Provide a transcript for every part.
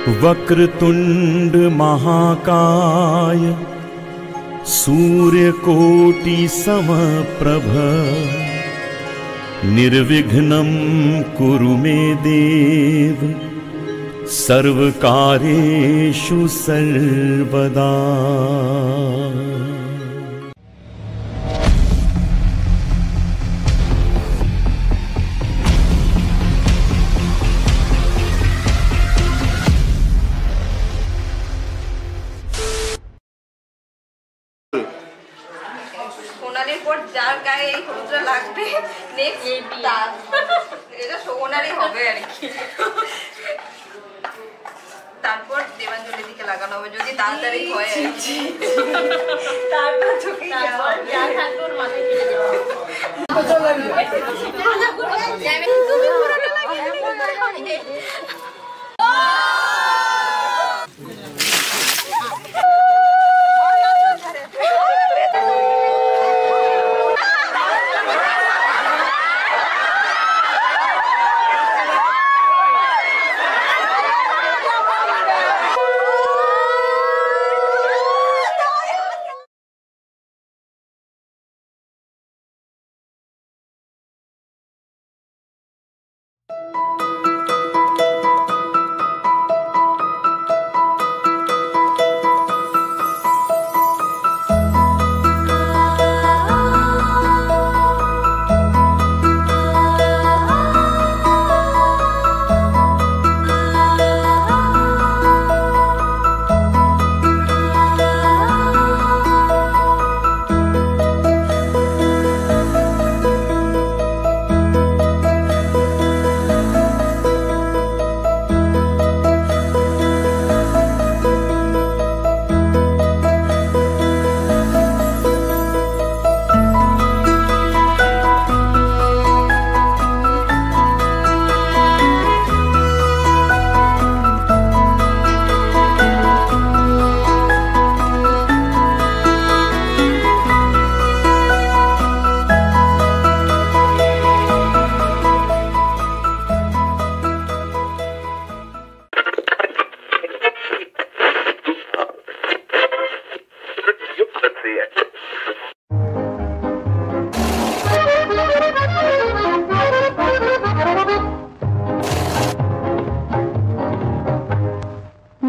वक्रतुंड महाकाय सूर्यकोटि समप्रभ निर्विघ्नं कुरु मे देव सर्वकार्येषु सर्वदा। সোনালির পর যার গায়ে এই হলুদটা লাগবে নেক্সট তার এটা সোনালি হবে আর কি। তারপর দেবাঞ্জলির দিকে লাগানো হবে যদি তাড়াতাড়ি হয় আর কি। তারপর চোখে যাওয়ার যার হাত ওর মাথায় ফেলে দেওয়া হবে। তুমি পুরোটা লাগিয়ে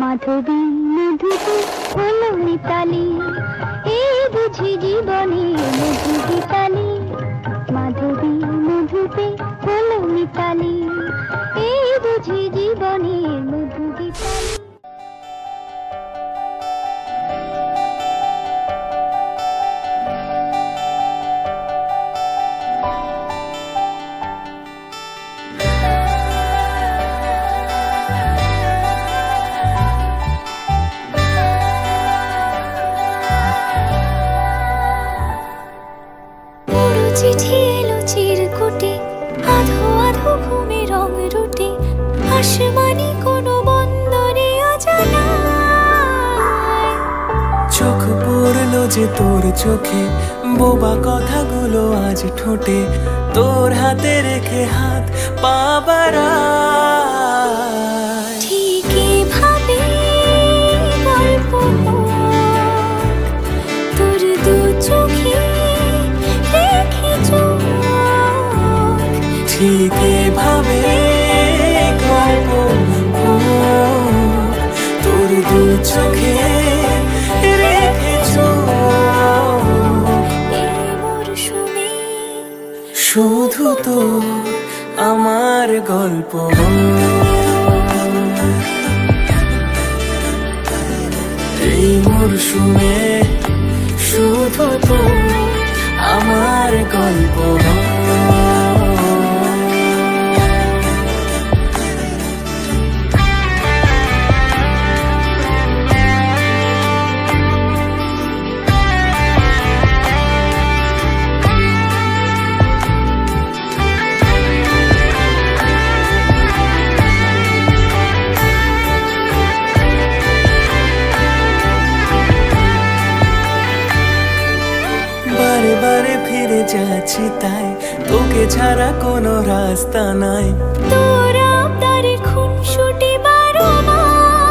মাধবী মধুতে হলো মিতালি এই বুঝি জীবনে মধু গীতালি। মাধবী মধুতে হলো মিতালি এই বুঝি জীবনে মধু গীতালি। চিঠি এলো চিরকুটে আধো আধো ঘুমে রং রুটে আসমানি কোনো বন্দরে অজানা। চোখ পড়লো যে তোর চোখে বোবা কথাগুলো আজ ঠোঁটে তোর হাতে রেখে হাত পা বাড়ায়। ঠিকই ভাবে গল্প তোর দু চোখে ঠিক এভাবে গল্প তোর দু চোখে রেখেছ। শুধু তো আমার গল্প এই মরশুমে শুধু তো আমার গল্প। যাচ্ছি তাই তোকে ছাড়া কোনো রাস্তা নাই। তোরা তারে খুনসুটি বারো মাস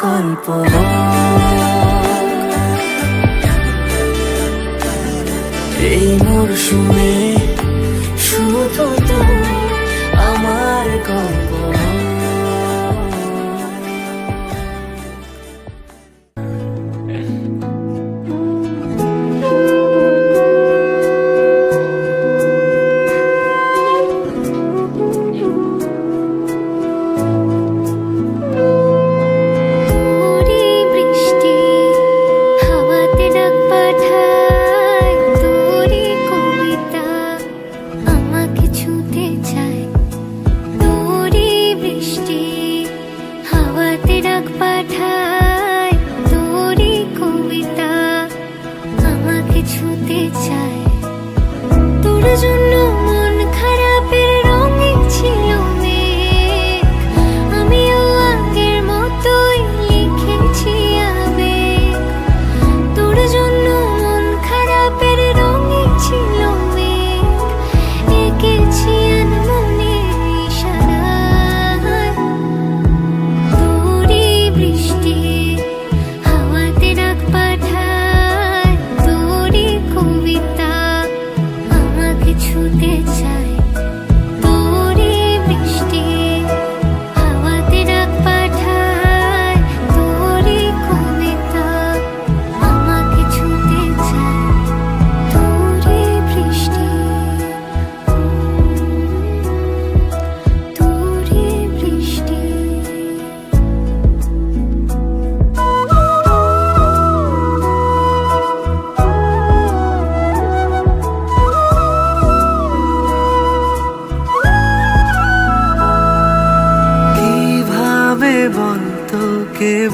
গল্প এই মরশুমে শুধু তুই আমার গল্প।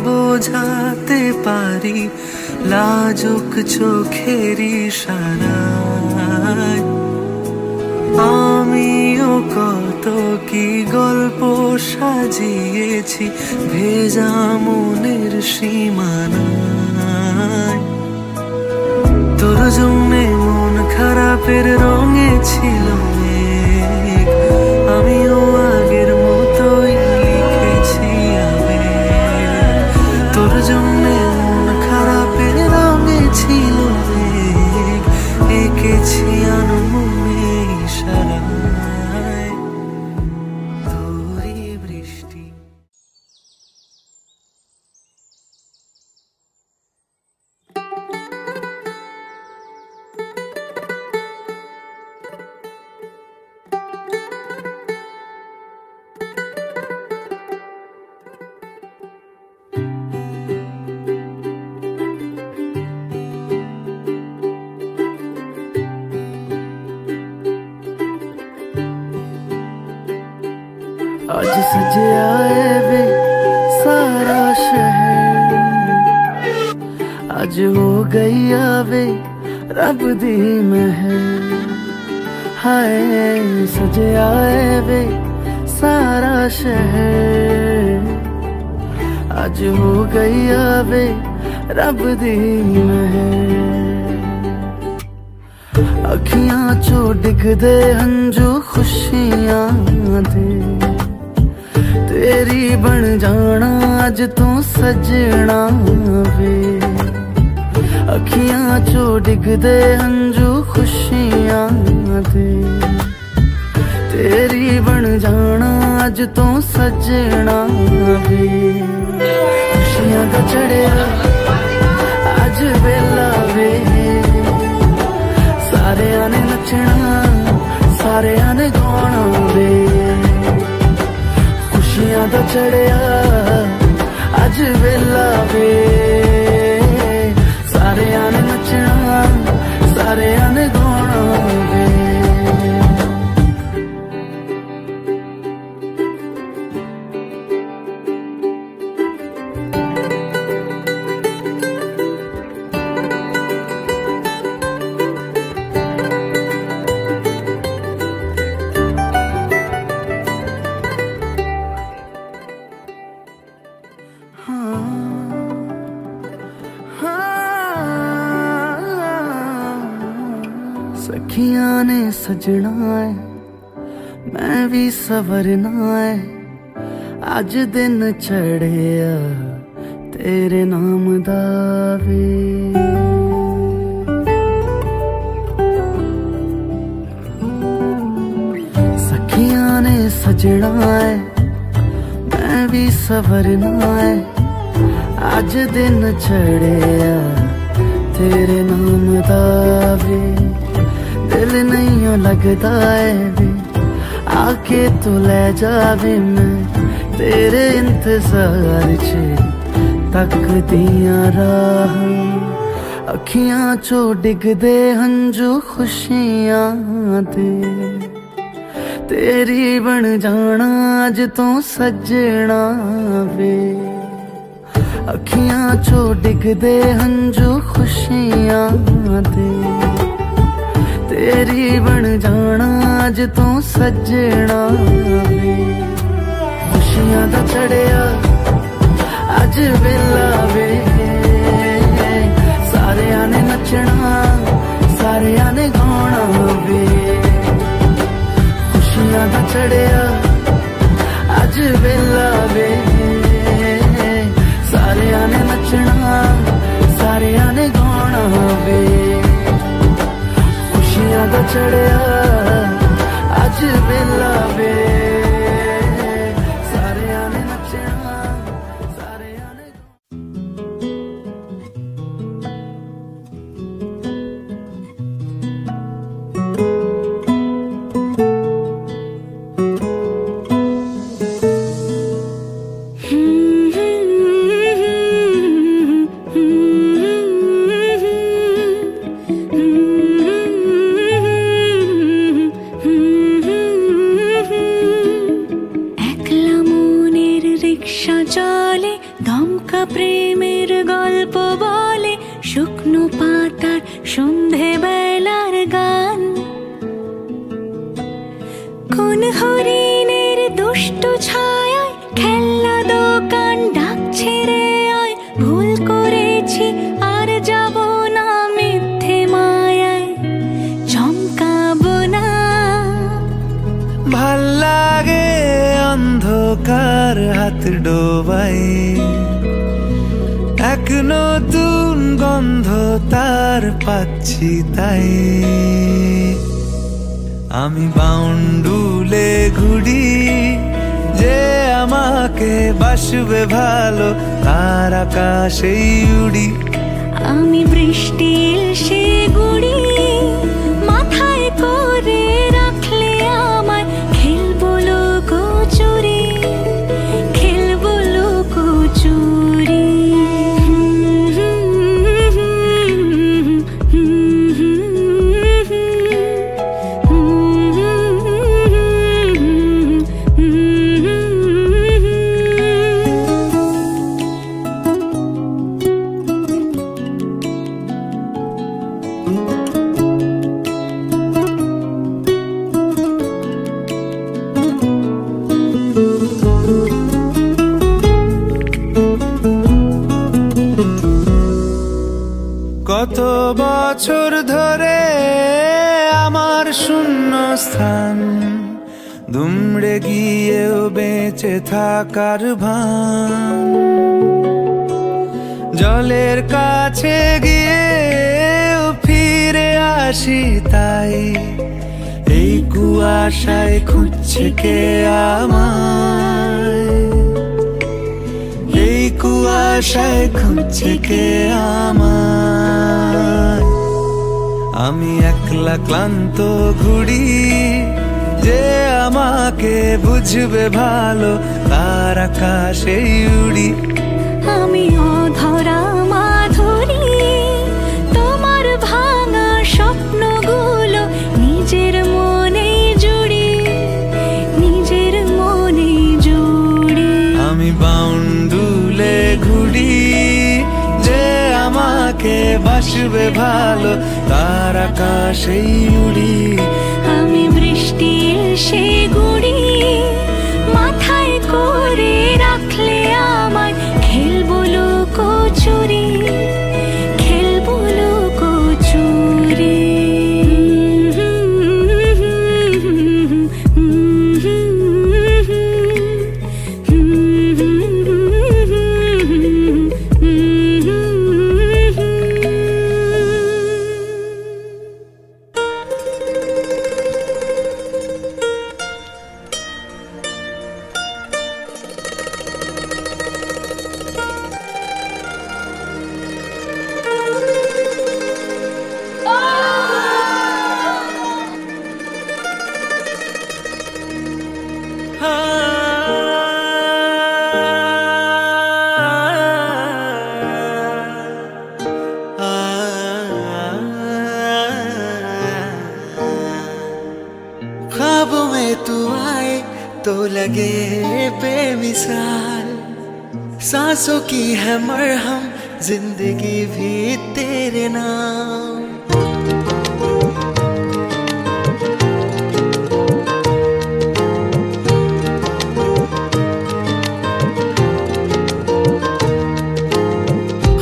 বোঝাতে পারি লাজুক চোখের ইশারায় আমিও কত কি গল্প সাজিয়েছি ভেজা মনের সীমানায়। তোর জন্যে মন খারাপের রঙে ছিল মেঘ, আমিও আগের মতোই লিখেছি আবেগ। তোর জন্যে মন খারাপের রঙে ছিল মেঘ, এঁকেছি আনমনে ইশারায় তোরই বৃষ্টি। आज सजे आए वे सारा शहर, आज हो गई आवे रब दी महर। हाय सजे आए वे सारा शहर, आज हो गई आवे रब दी महर। अखियां चो डिगदे हंजू खुशियां दे, तेरी बन जाना अज तू सजना वे। अखियां चो डिगदे हंजू खुशियां दे, तेरी बन जाना अज तू सजना वे। खुशियां दा चढ़िया अज वेला वे, सारे ने नचना सारे ने गाना वे। खुशियां दा चढ़िया अज वेला वे, सारे ने नचना सारे ने गाना वे। सखियां ने सजना है मैं भी सवरना है, अज दिन चढ़िया तेरे नाम दावे सखियां ने सजना है मैं भी सवरना है अज दिन चढ़िया तेरे नाम दावे दिल नहीं लगता है वे आके तू ले जावे मैं तेरे इंतजार च तकदियां राह अखियां चो डिगदे हंजू खुशियां दे तेरी बन जाना अज तो सजना वे अखियां चो डिगदे हंजू खुशियां दे तेरी बन जाना अज तो सजना वे खुशियां दा चढ़िया अज वेला वे सारियां ने नचना सारियां ने गाना वे खुशियां दा चढ़िया अज वेला वे सारियां ने नचना सारियां ने गाना वे खुशियां दा चढ़िया अज वेला वे सारियां ने नचना सारियां ने আমি বাউন্ডুলে ঘুরি যে আমাকে বাসবে ভালো তার আকাশেই উড়ি আমি বৃষ্টি এসে গুড়ি মাথায় করে রাখলে আমায় খেলবো লুকোচুরি খেলবো লুকোচুরি কত বছর ধরে আমার শূন্য স্থান দুমড়ে গিয়েও বেঁচে থাকার ভান জলের কাছে গিয়েও ফিরে আসি তাই এই কুয়াশায় খুঁজছে কে আমায় এই কুয়াশায় খুঁজছে কে আমায় আমি একলা ক্লান্ত ঘুরি যে আমাকে বুঝবে ভালো তার আকাশেই উড়ি আমি অধরা মাধুরী তোমার ভাঙা স্বপ্নগুলো নিজের মনে জুড়ি নিজের মনে জুড়ি আমি বাউন্ডুলে ঘুরি যে আমাকে বাসবে ভালো তার আকাশেই উড়ি আমি বৃষ্টি এসে গুড়ি মাথায় করে রাখলে আমায় খেলবো লুকোচুরি খেলবো লুকোচুরি तो लगे बेमिसाल। सांसों की है मरहम जिंदगी भी तेरे नाम।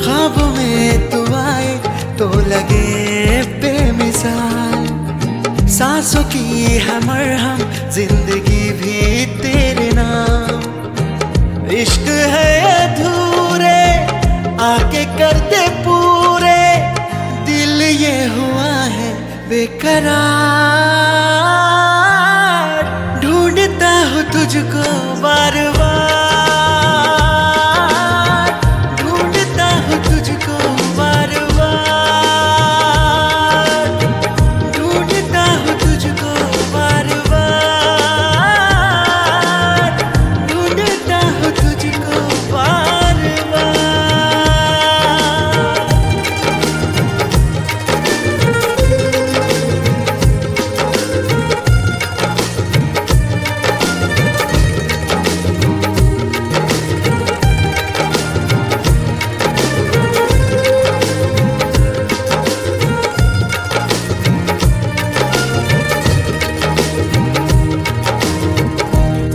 ख्वाबों में तू आए तो लगे बेमिसाल। सांसों की है मरहम जिंदगी भी तेरे नाम। इश्क है अधूरे आके कर दे पूरे, दिल ये हुआ है बेकरार। ढूंढता हूँ तुझको बार बार, ढूंढता हूँ तुझको बार बार, ढूंढता हूँ तुझको बार बार, ढूंढता हूँ तुझको बार बार।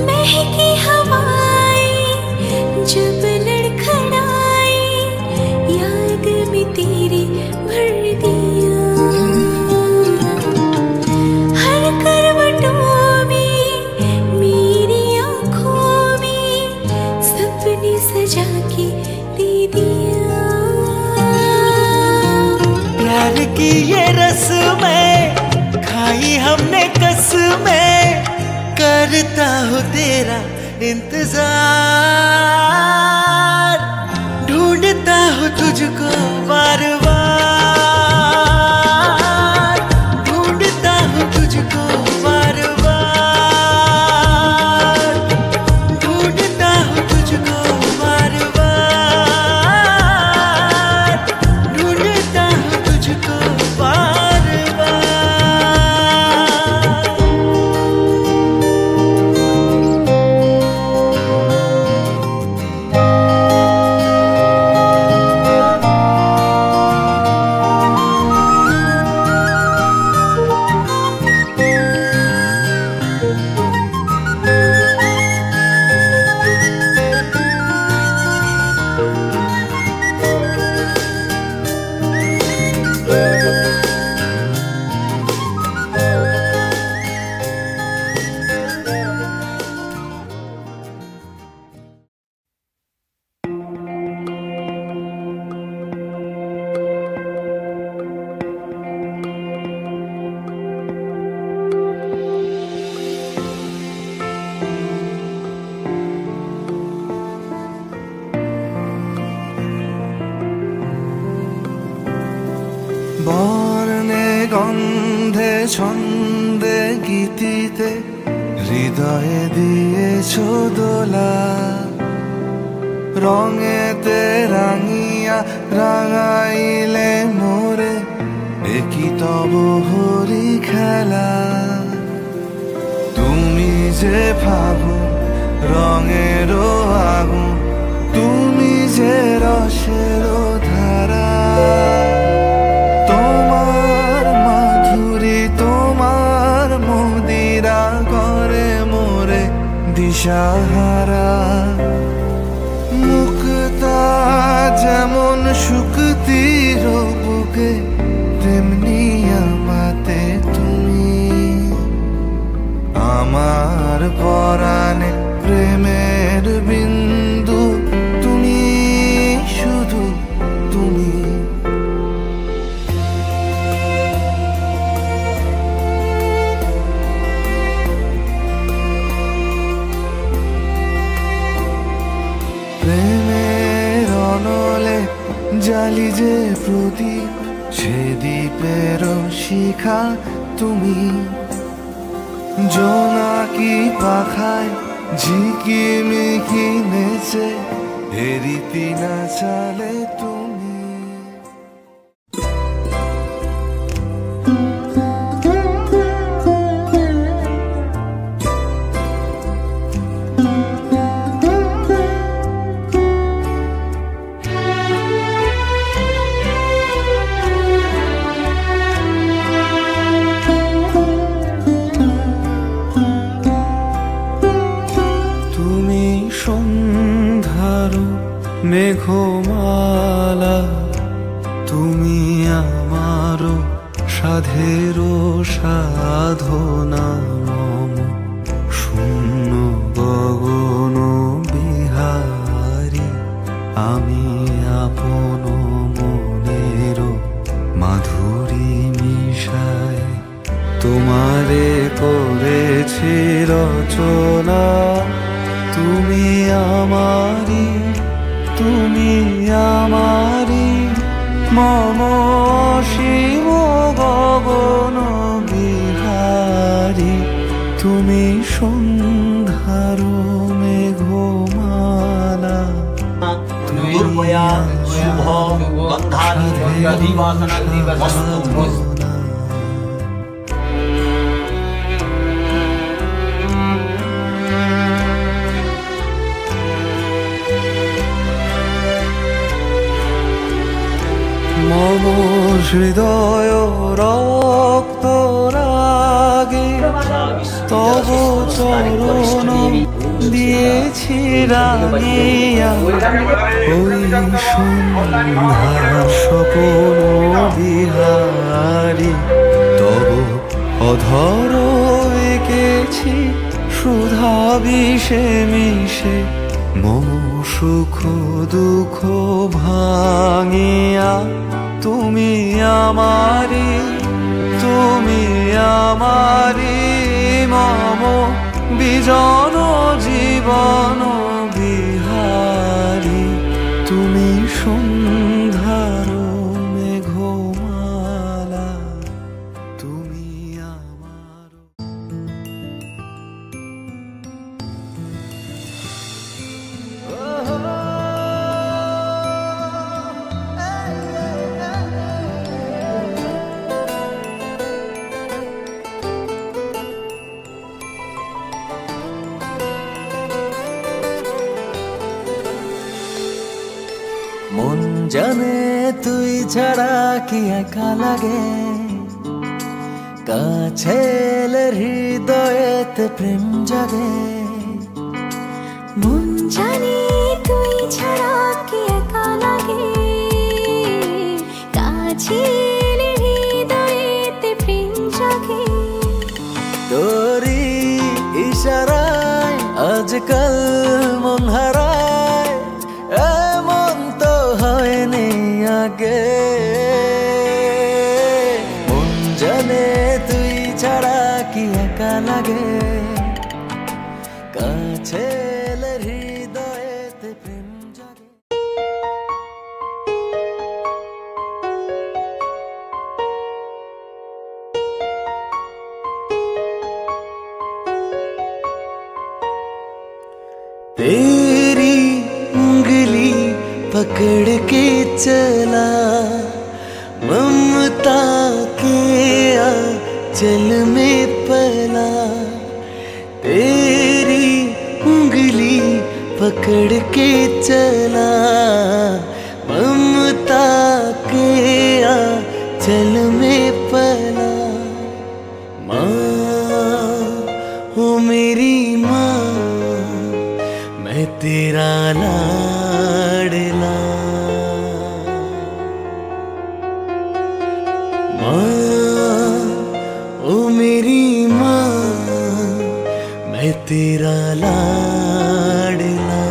महकी हवाएं जब लड़खड़ाई, याद में तेरे भर दिया। हर करवटों में मेरी आँखों में सपने सजा के दे दिया। प्यार की ये रस्में खाई हमने कसमें, करता हूँ तेरा इंतजार। ढूंढता हूँ तुझको बार बार, ढूंढता हूँ तुझको बार बार, ढूंढता हूँ तुझको बार बार, ढूंढता हूँ तुझको बार बार। বর্ণে গন্ধে ছন্দে গীতিতে হৃদয়ে দিয়েছ দোলা। রঙেতে রাঙিয়া রাঙাইলে মোরে, একই তব হরি খেলা। তুমি যে ফাগুন রঙেরও আগুন, তুমি যে রসেরও ধারা। তোমার মাধুরী তোমার মদিরা করে মোরে দিশাহারা। মুক্তা যেমন শুকতির বুকে, তেমনি আমাতে তুমি। আমার পরাণে প্রেমের বিন্দু, তুমি শুধু তুমি। প্রেমের অনলে জালি যে প্রদীপ, সে দ্বীপের শিখা তুমি। জোনাকি পাখায় ঝিকিমিকি নেচে, হেরিতি না চালে তুমি। মেঘমালা তুমি আমারো সাধেরো সাধনা মম শূন্য গগন বিহারী আমি আপন মনের মাধুরী মিশায় তোমারে করেছি রচনা তুমি আমারি মম শিব গগন বিহারী তুমি সন্ধ্যার মেঘমালা निर्भया शुभ बंधानि अधिवासनानि वस्तु মম হৃদয় রক্ত রাগে তব চরণ দিয়েছি রাঙিয়া ওই সন্ধ্যার স্বপন বিহারী তব অধর এঁকেছি সুধা বিষে মিশে মম সুখ দুঃখ ভাঙিয়া তুমি আমারি মম বিজন জীবন বিহারী তুমি সন্ধ্যার মেঘমালা তুমি আমার মন জানে তুই ছাড়া কি একা লাগে কাছে এলে হৃদয়েতে প্রেম জাগে মন জানে তুই ছাড়া কি একা লাগে কাছে এলে হৃদয়েতে প্রেম জাগে তোরি ইশারায় আজকাল মন হারায় এমন তো হয়নি আগে মন জানে তুই ছাড়া কি একা লাগে কাছে এলে হৃদয়েতে প্রেম জাগে तेरी उंगली पकड़ के चला ममता के आंचल में पला तेरी उंगली पकड़ के चला ममता के आंचल में पला माँ ओ मेरी माँ मैं तेरा लाडला माँ ओ मेरी माँ मैं तेरा लाडला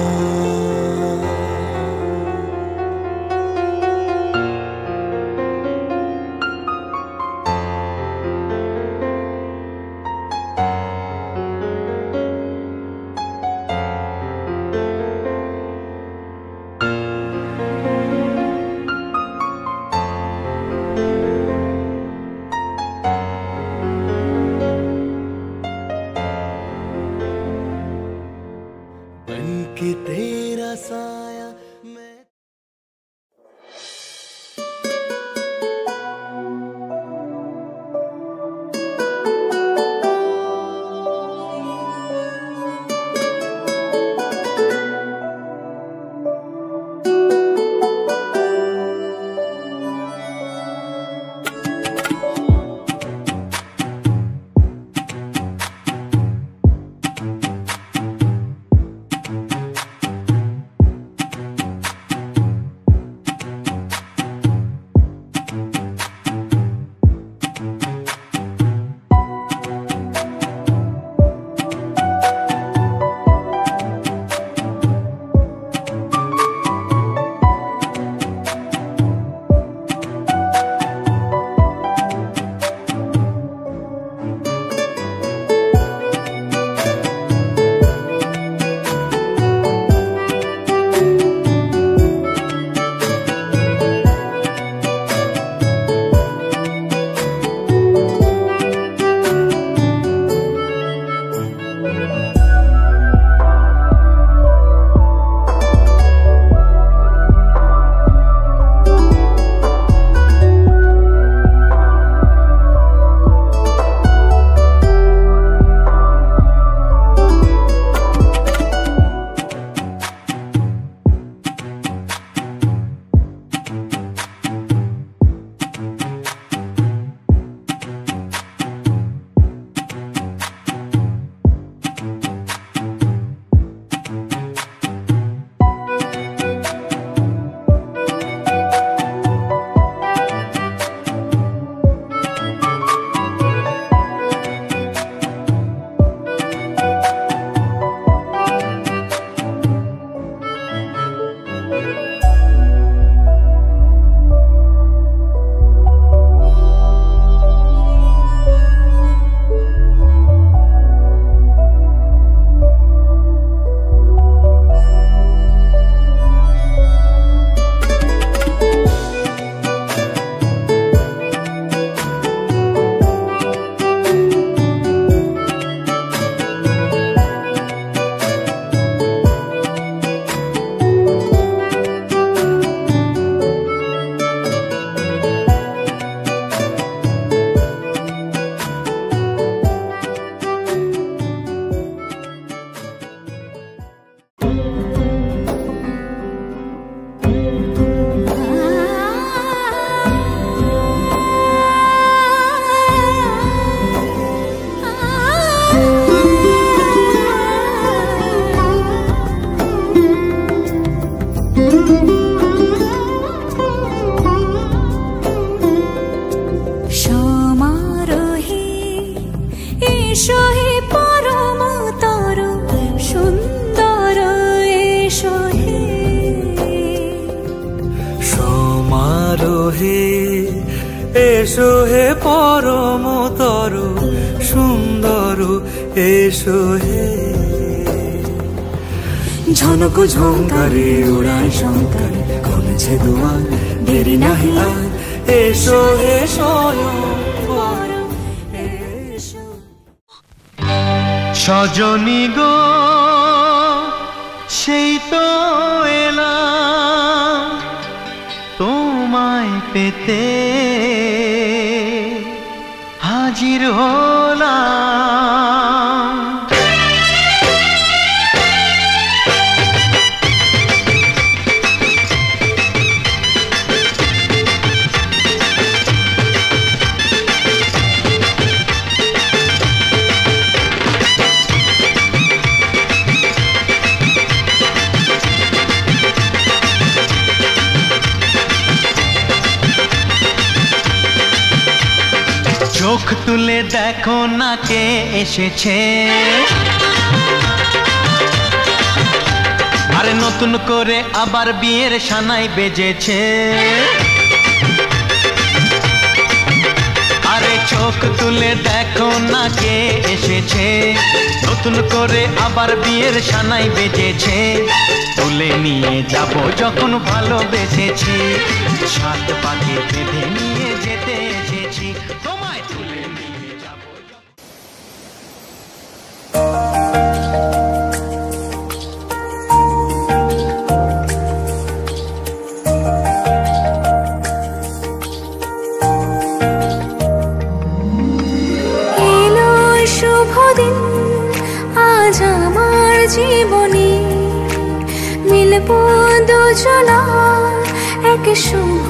এসো হে পরম তরু সুন্দর এসো হে সমারোহে এসো হে পরম তরু সুন্দর এসো হে ঝনক ঝঙ্কারে উড়ায় শঙ্কার কমেছে দুয়ার দেরি নাহি আর এসো হে স্বয়ং পরম এসো সজনী গো সেই তো এলাম তোমায় পেতে হাজির হলাম চোখ তুলে দেখো না কে এসেছে আরে নতুন করে আবার বিয়ের সানাই বেজেছে আরে চোখ তুলে দেখো না কে এসেছে নতুন করে আবার বিয়ের সানাই বেজেছে তুলে নিয়ে যাব যখন ভালোবেসেছি সাত পাকে বেঁধে নিয়ে যেতে এসেছি তোমায় তুলে নিয়ে যাব এলো শুভ দিন আজ আমার জীবনে মিলব দুজনা এক শুভ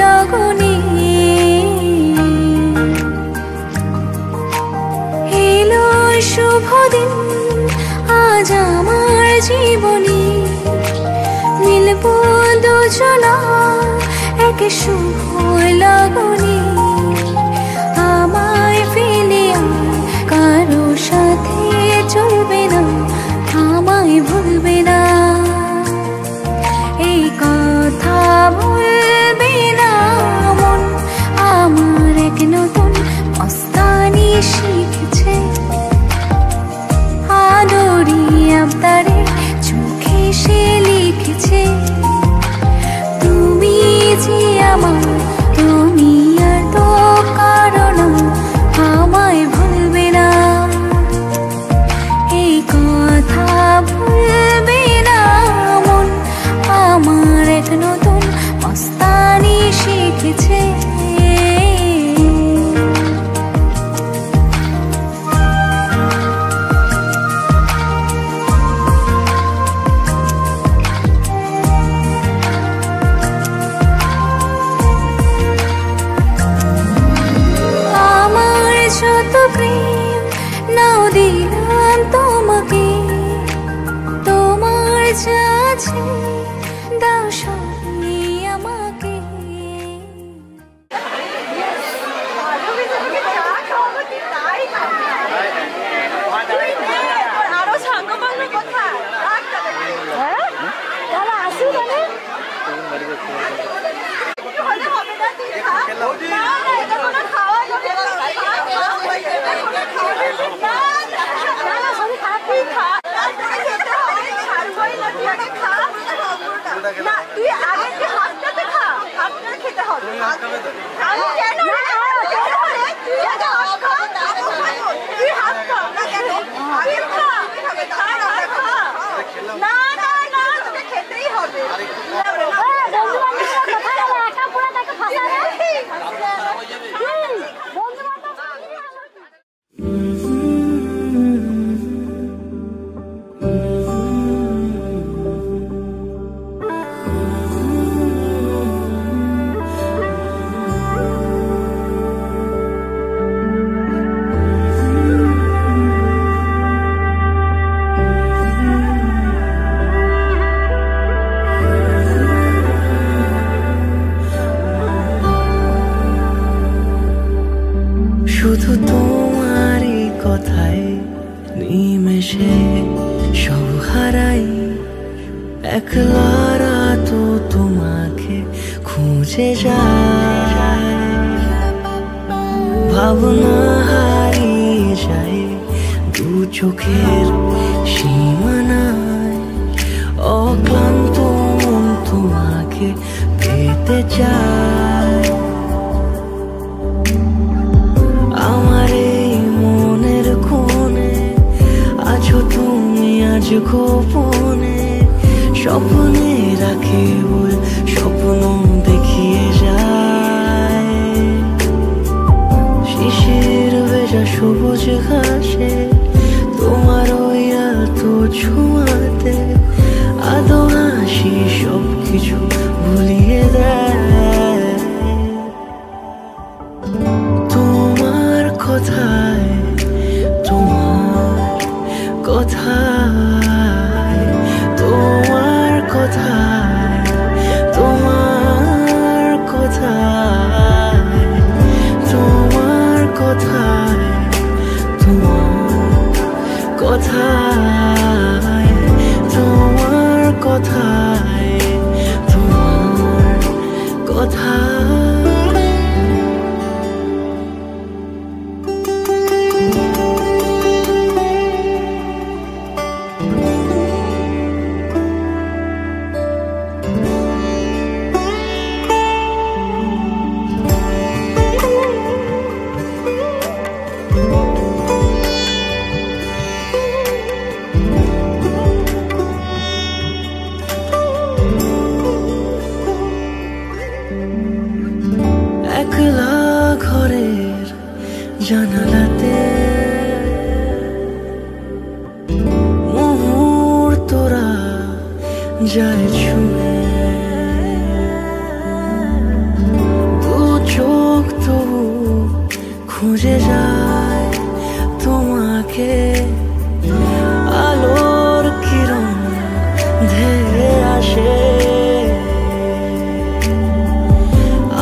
লগনে এলো শুভ দিন আজ আমার জীবনে মিলব দুজনা এক শুভ লগনে আমায় ফেলে আর কারো সাথে চলবে না আমায় ভুলবে না এই কথা ভুলবে না মন আমার এক নতুন মস্তানি শিখেছে আদরি আবদারে চোখে সে লিখেছে তুমি যে আমার তুমি আর তো কারণ আমায় ভুলবে না এই কথা ভুলবে না মন আমার এক নতুন মস্তানি শিখেছে আমার যত প্রেম নাও দিলাম তোমাকে তোমার যা আছে দাও সবই আমাকে আরো সাঙ্গ বাংলা কথা তারা আসি মানে হবে না তুই খা না এটা কোনো খাওয়া যাবে না না তুই আগে যে হাতটাতে খা হাতটা খেতে হবে আমি কেন তুই আগে হাত খা তুই হাত খা না কেন আগে খা না না না তোকে খেতেই হবে বন্ধু বান্ধবরা কোথায় গেল একা পুরো তাকে ফাঁসাবে বন্ধু বান্ধব শুধু তোমারই কথায় নিমেষে সব হারাই, একলা রাত তোমাকে খুঁজে যায়, ভাবনা হারিয়ে যায় দু চোখের সীমানায়, অক্লান্ত মন তোমাকে পেতে চায়। আমার এই মনের কোণে আছো তুমি আজ গোপনে, স্বপ্নে রাখে ওই স্বপ্ন দেখিয়ে যায়, শিশির ভেজা সবুজ ঘাসে তোমার ওই আলতো ছোঁয়াতে আদো হাসি সব কিছু ভুলিয়ে দেয়। তোমার কথায়, তোমার কথায়, তোমার কথায়, তোমার কথায়, তোমার কথায়, তোমার কথায়, তোমার কথায়, তোমার কথায়। একলা ঘরের জানালাতে মুহূর্তরা যায় ছুঁয়ে, দু চোখ তবু খুঁজে যায় তোমাকে, আলোর কিরণ ধেয়ে আসে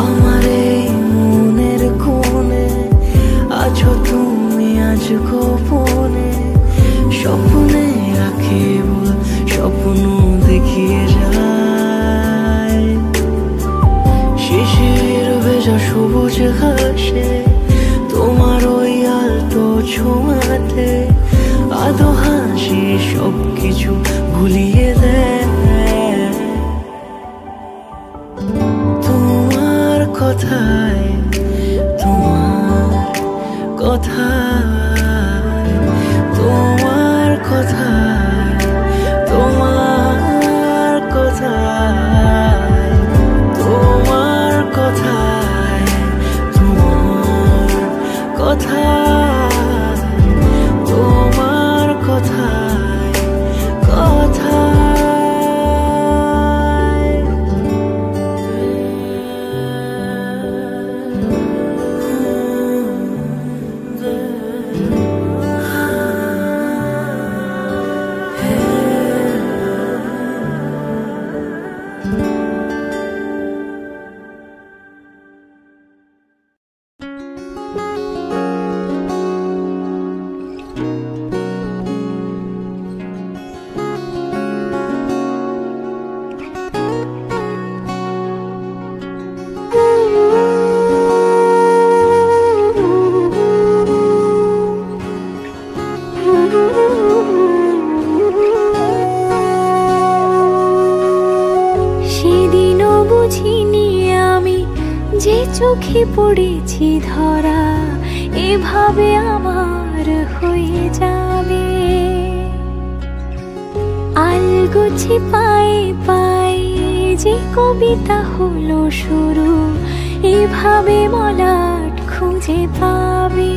আমার এই মনের কোণে, আছো তুমি আজ গোপনে, স্বপ্নে রাখে বল স্বপ্ন দেখিয়ে যায়, শিশির ভেজা সবুজ ঘাসে তোমার ওই আলতো ছোঁয়াতে আদো হাসি সব কিছু ভুলিয়ে দেয়। তোমার কথায়, তোমার কথায়, তোমার কথায়, তোমার কথায়, তোমার কথায়, তোমার কথায়, তোমার কথায়, কথায়। সেদিনও বুঝিনি আমি যে চোখে পড়েছি ধরা, এভাবে আমার হয়ে যাবে। আলগোছে পায়ে পায়ে যে কবিতা হলো শুরু, এভাবে মলাট খুঁজে পাবে।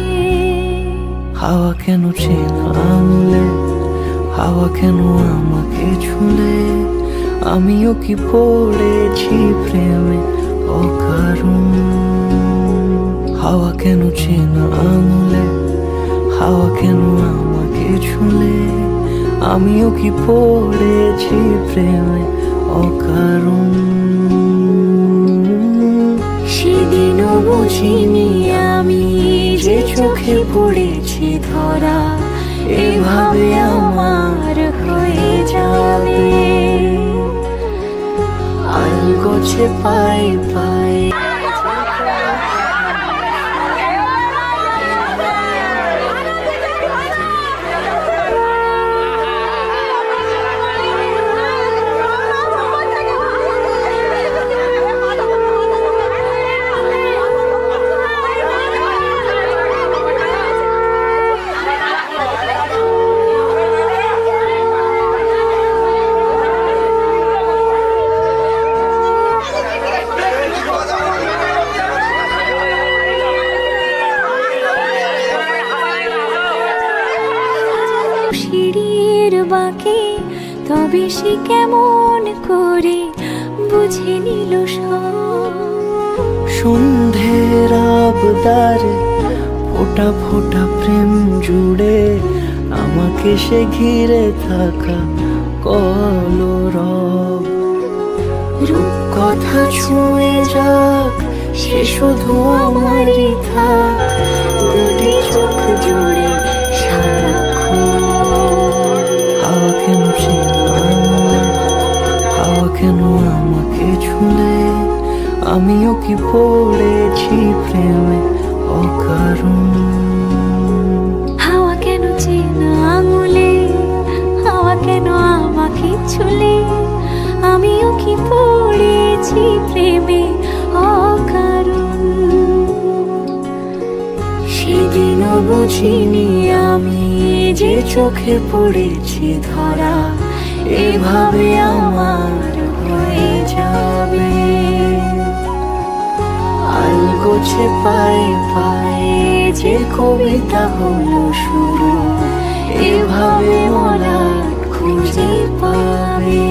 হাওয়া কেন চেনা আঙুলে, হাওয়া কেন আমাকে ছুলে, আমিও কি পড়েছি প্রেমে অকারণ। হাওয়া কেন চেনা আঙুলে, হাওয়া কেন আমাকে ছুলে, আমিও কি পড়েছি প্রেমে অকারণ। সেদিনও বুঝিনি আমি যে চোখে পড়েছি ধরা এভাবে আমার হয়ে যাবে আলগোছে পায়ে পায়ে তবে সে কেমন করে বুঝে নিল সন্ধ্যের আবদারে ফোটা ফোটা প্রেম জুড়ে আমাকে সে ঘিরে থাকা কলরব রূপ কথা ছুঁয়ে যাক সে শুধু আমারই থাক দুটি চোখ জুড়ে সারাক্ষণ হাওয়া কেন হাওয়া কেন আমাকে ছুঁলে আমিও কি পড়েছি প্রেমে অকারণ হাওয়া কেন চেনা আঙুলে হাওয়া কেন আমাকে ছুঁলে আমিও কি পড়েছি প্রেমে অকারণ সেদিনও বুঝিনি আমি যে চোখে পড়েছি ধরা এভাবে আমার হয়ে যাবে আলগোছে পায়ে পায়ে যে কবিতা হলো শুরু এভাবে মলাট খুঁজে পাবে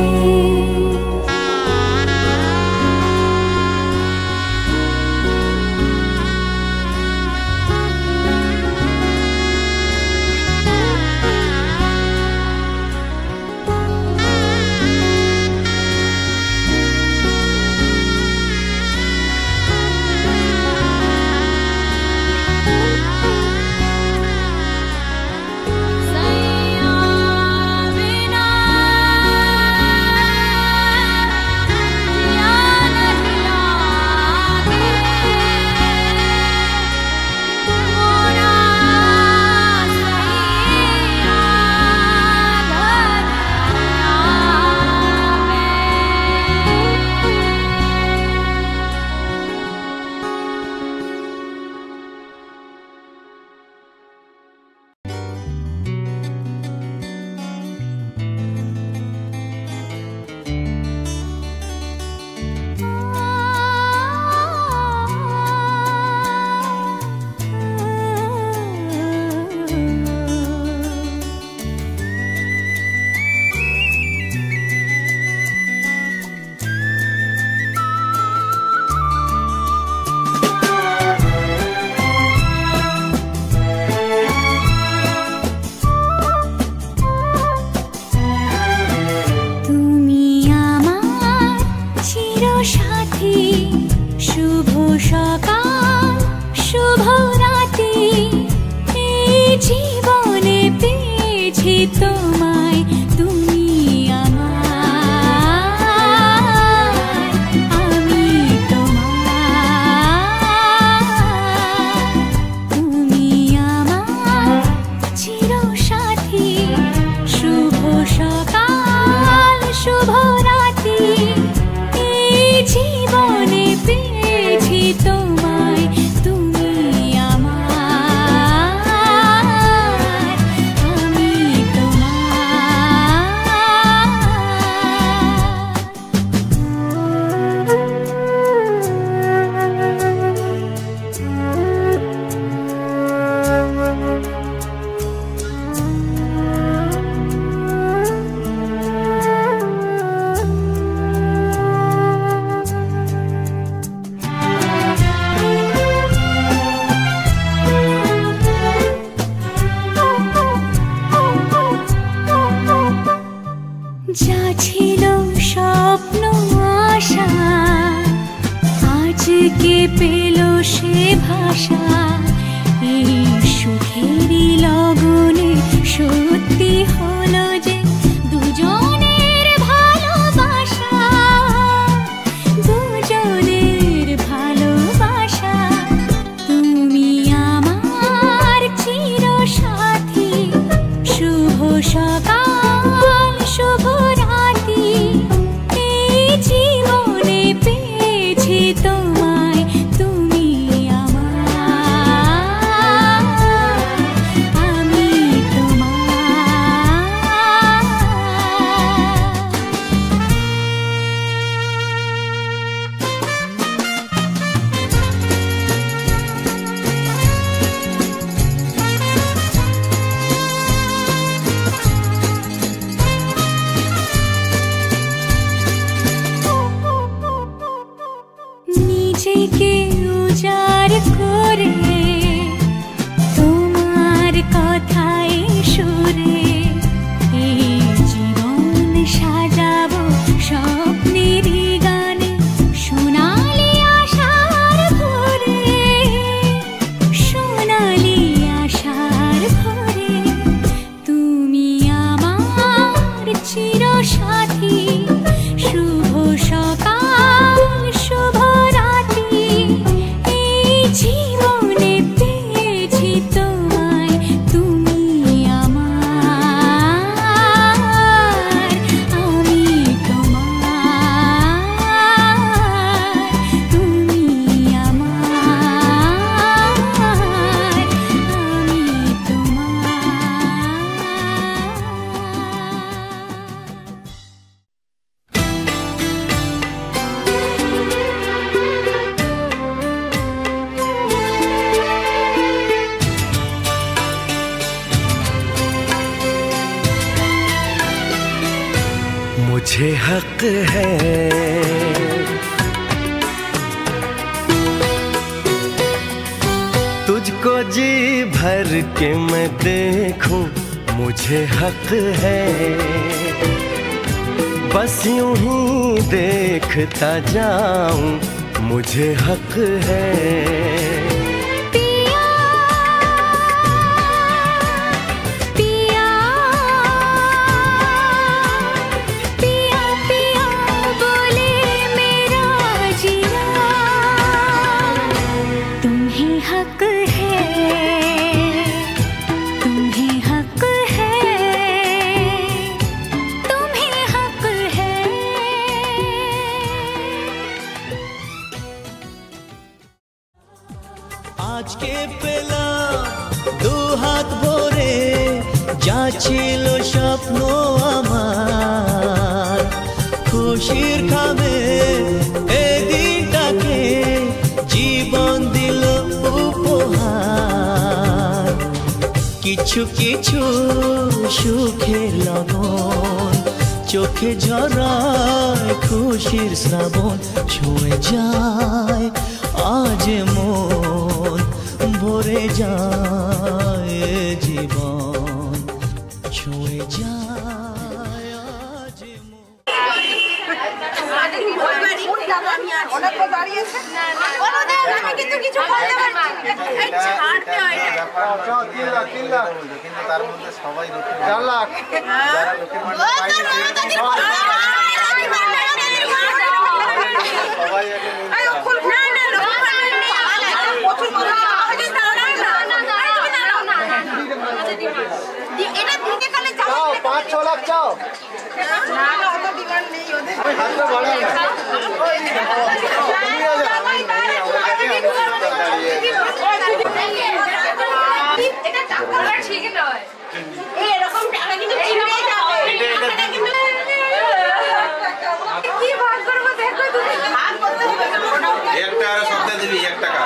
পেল সে ভাষা এই मुझे हक है। तुझको जी भर के मैं देखूं मुझे हक है। बस यूं ही देखता जाऊं मुझे हक है। আজকে পেলাম দু হাত ভরে যা ছিল স্বপ্ন আমার, খুশির খাবে এই দিনটাকে জীবন দিল উপহার। কিছু কিছু সুখের লগন চোখে ঝরায় খুশির শ্রাবণ, ছুঁয়ে যায় আজ মন ভরে যায় জীবন, ছুঁয়ে যায় আজ তার মধ্যে সবাই 4 লাখ চাও 5-6 লাখ চাও। এরকম টাকা কিন্তু কি ভাগ করবো দেখো, তুমি ভাগ করতে হবে। একটা আর সপ্তাহে দিবি 1 টাকা।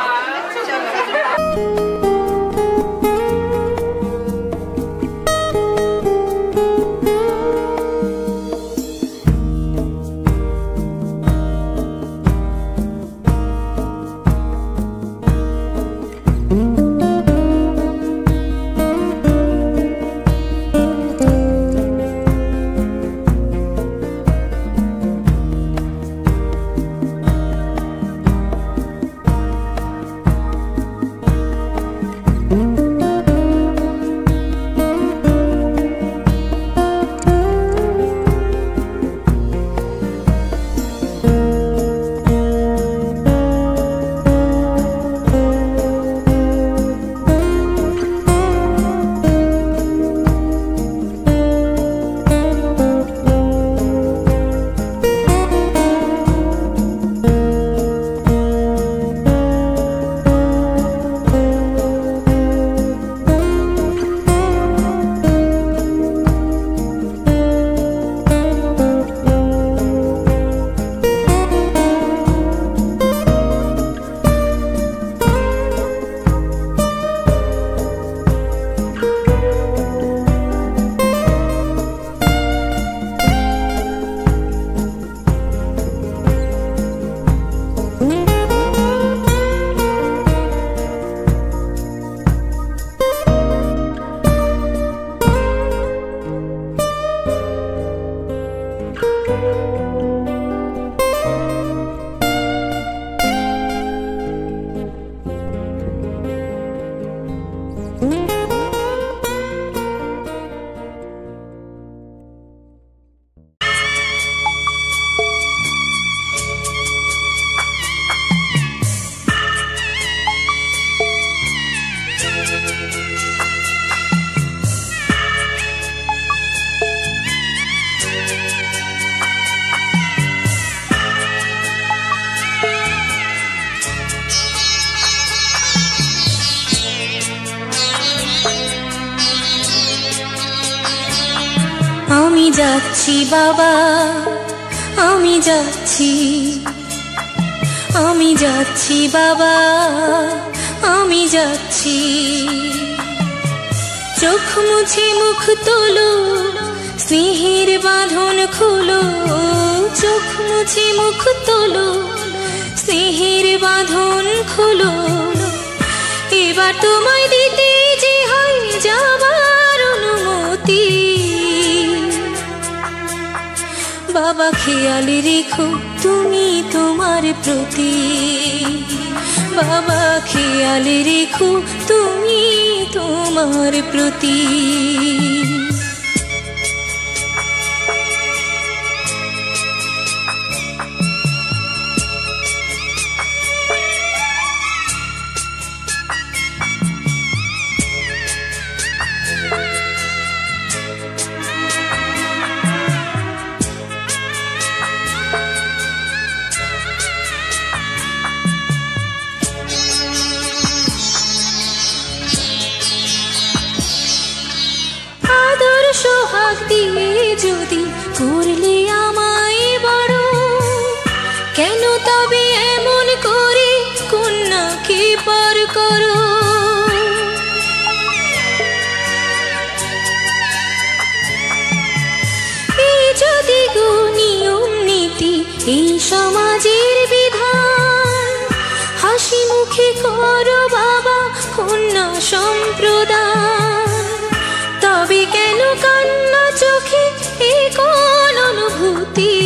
আমি যাচ্ছি বাবা, আমি যাচ্ছি, আমি যাচ্ছি বাবা, আমি যাচ্ছি। চোখ মুছে মুখ তোলো, স্নেহের বাঁধন খুলো, চোখ মুছে মুখ তোলো, স্নেহের বাঁধন খুলো, এবার তোমায় দিতে যে হয় যাবার অনুমতি। বাবা খেয়াল রেখো তুমি তোমার প্রতি, বাবা খেয়াল রেখো তুমি তোমার প্রতি। সোহাগ দিয়ে যদি করলে আমায় বড়, কেন তবে এমন করে কন্যাকে পার করো। এই যদি গো নিয়ম নীতি এই সমাজের বিধান, হাসি মুখে করো বাবা কন্যা সম্প্রদান। তবে কেন কান্না চোখে এ কোন অনুভূতি?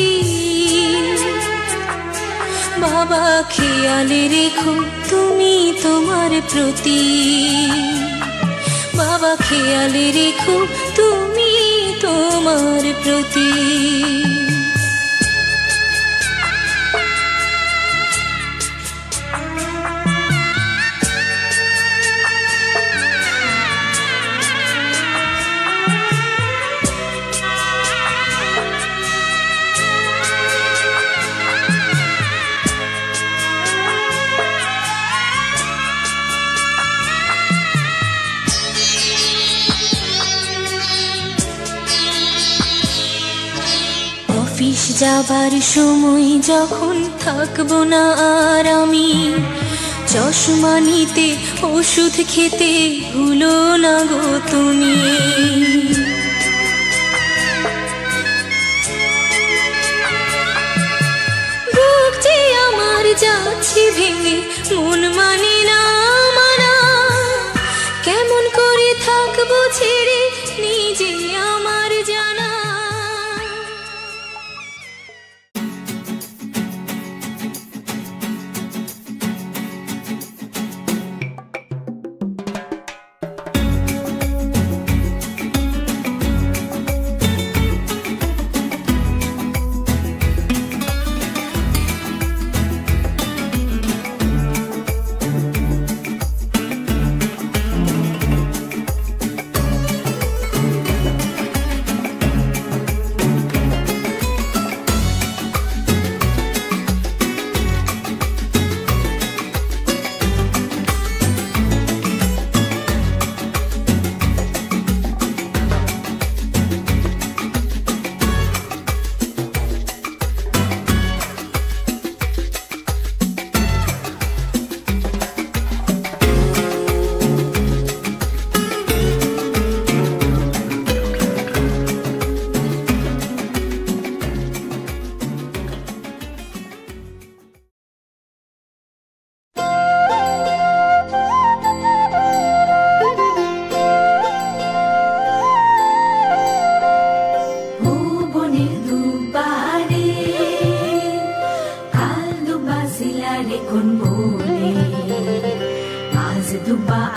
বাবা খেয়াল রেখো তুমি তোমার প্রতি, বাবা খেয়াল রেখো তুমি তোমার প্রতি। অফিস যাবার সময় যখন থাকবো না আর আমি, চশমা নিতে ওষুধ খেতে ভুলো না গো তুমি। বুক যে আমার যাচ্ছে ভেঙে, মন মানে না মানা, কেমন করে থাকবো ছেড়ে নিজে আমার জানা।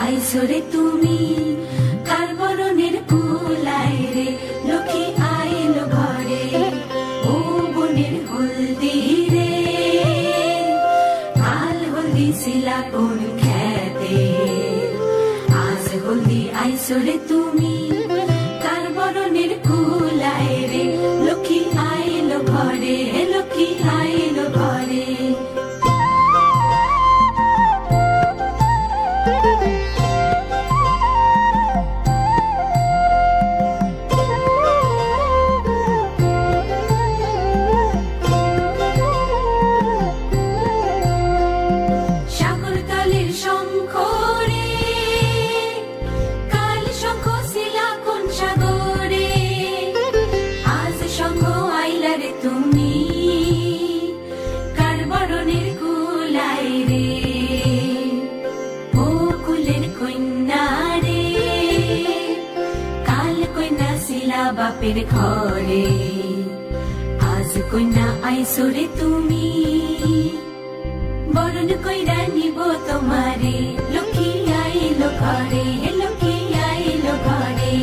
আইসরে তুমি কার বরণের কুলায় রে, লক্ষ্মী আইলো ঘরে ও বোনের হলদি রে। কাল হলদি ছিলা কোন খেতে, আজ হলদি আইসরে তুমি কার বরণের কুলায় রে, লক্ষ্মী আইলো ঘরে, লক্ষ্মী আইলো ঘরে। সাগর কালের শঙ্খ রে, কাল শঙ্খ ছিলা বাপের ঘরে আজ কন্যা আইসরে তুমি বরণ কইরা নিব তোমারে লক্ষ্মী আইলো ঘরে লক্ষ্মী আইলো ঘরে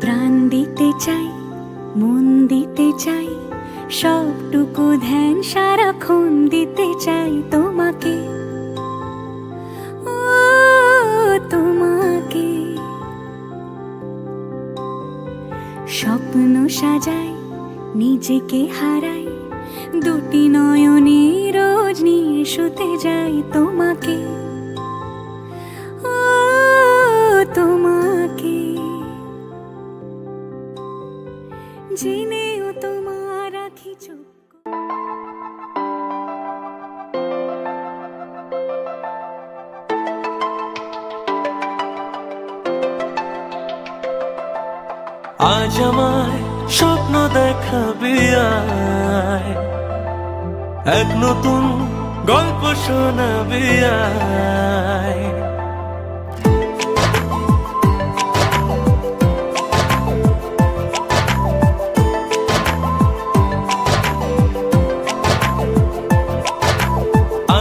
প্রাণ দিতে চাই মন দিতে চাই সবটুকু ধ্যান সারাক্ষণ দিতে চাই তোমাকে ও তোমাকে স্বপ্ন সাজাই নিজেকে হারাই দুটি নয়নে রোজ নিয়ে শুতে যাই তোমাকে ও তোমাকে জেনেও তোমার রাখি চোখ আজ আমায় স্বপ্ন দেখাবি আয়, এক নতুন গল্প শোনাবি আয়।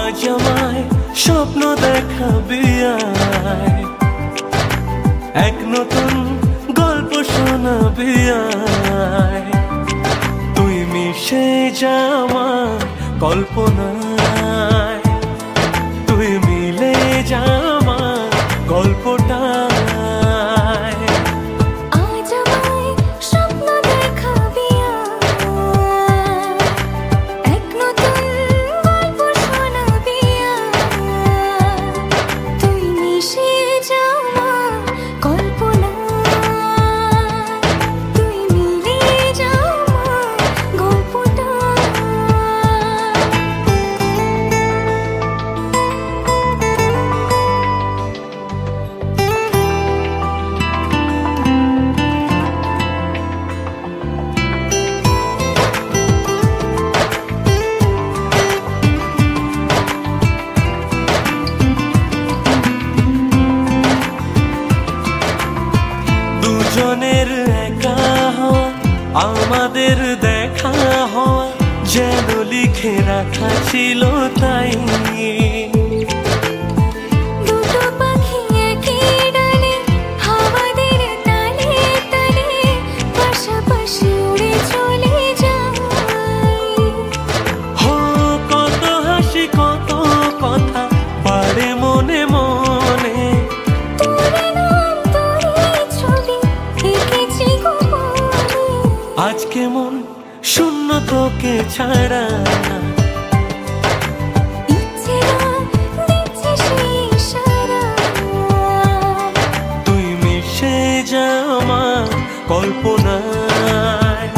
আজ আমায় স্বপ্ন দেখাবি আয়, এক নতুন গল্প শোনাবি আয়। তুই মিশে যা আমার কল্পনায়, তুই মিলে যা আমার গল্পটায়। আজ আমায় স্বপ্ন দেখাবি আয়, এক নতুন গল্প শোনাবি আয়। তুই মিশে যা আমার কল্পনায়, তুই মিলে যা আমার গল্পটায়। দুজনের একা হওয়া, আমাদের দেখা হওয়া যেন লিখে রাখা ছিল তাই। দুটো পাখি একই ডালে, হাওয়াদের তালে তালে পাশাপাশি উড়ে চলে যায়। হো কত হাসি কত কথা বাড়ে মনে মনে, তোর নাম তোর ছবি এঁকেছি গোপনে। আজকে মন শূন্য তোকে ছাড়া, ইচ্ছেরা দিচ্ছে সেই ইশারা। তুই মিশে যা আমার কল্পনায়,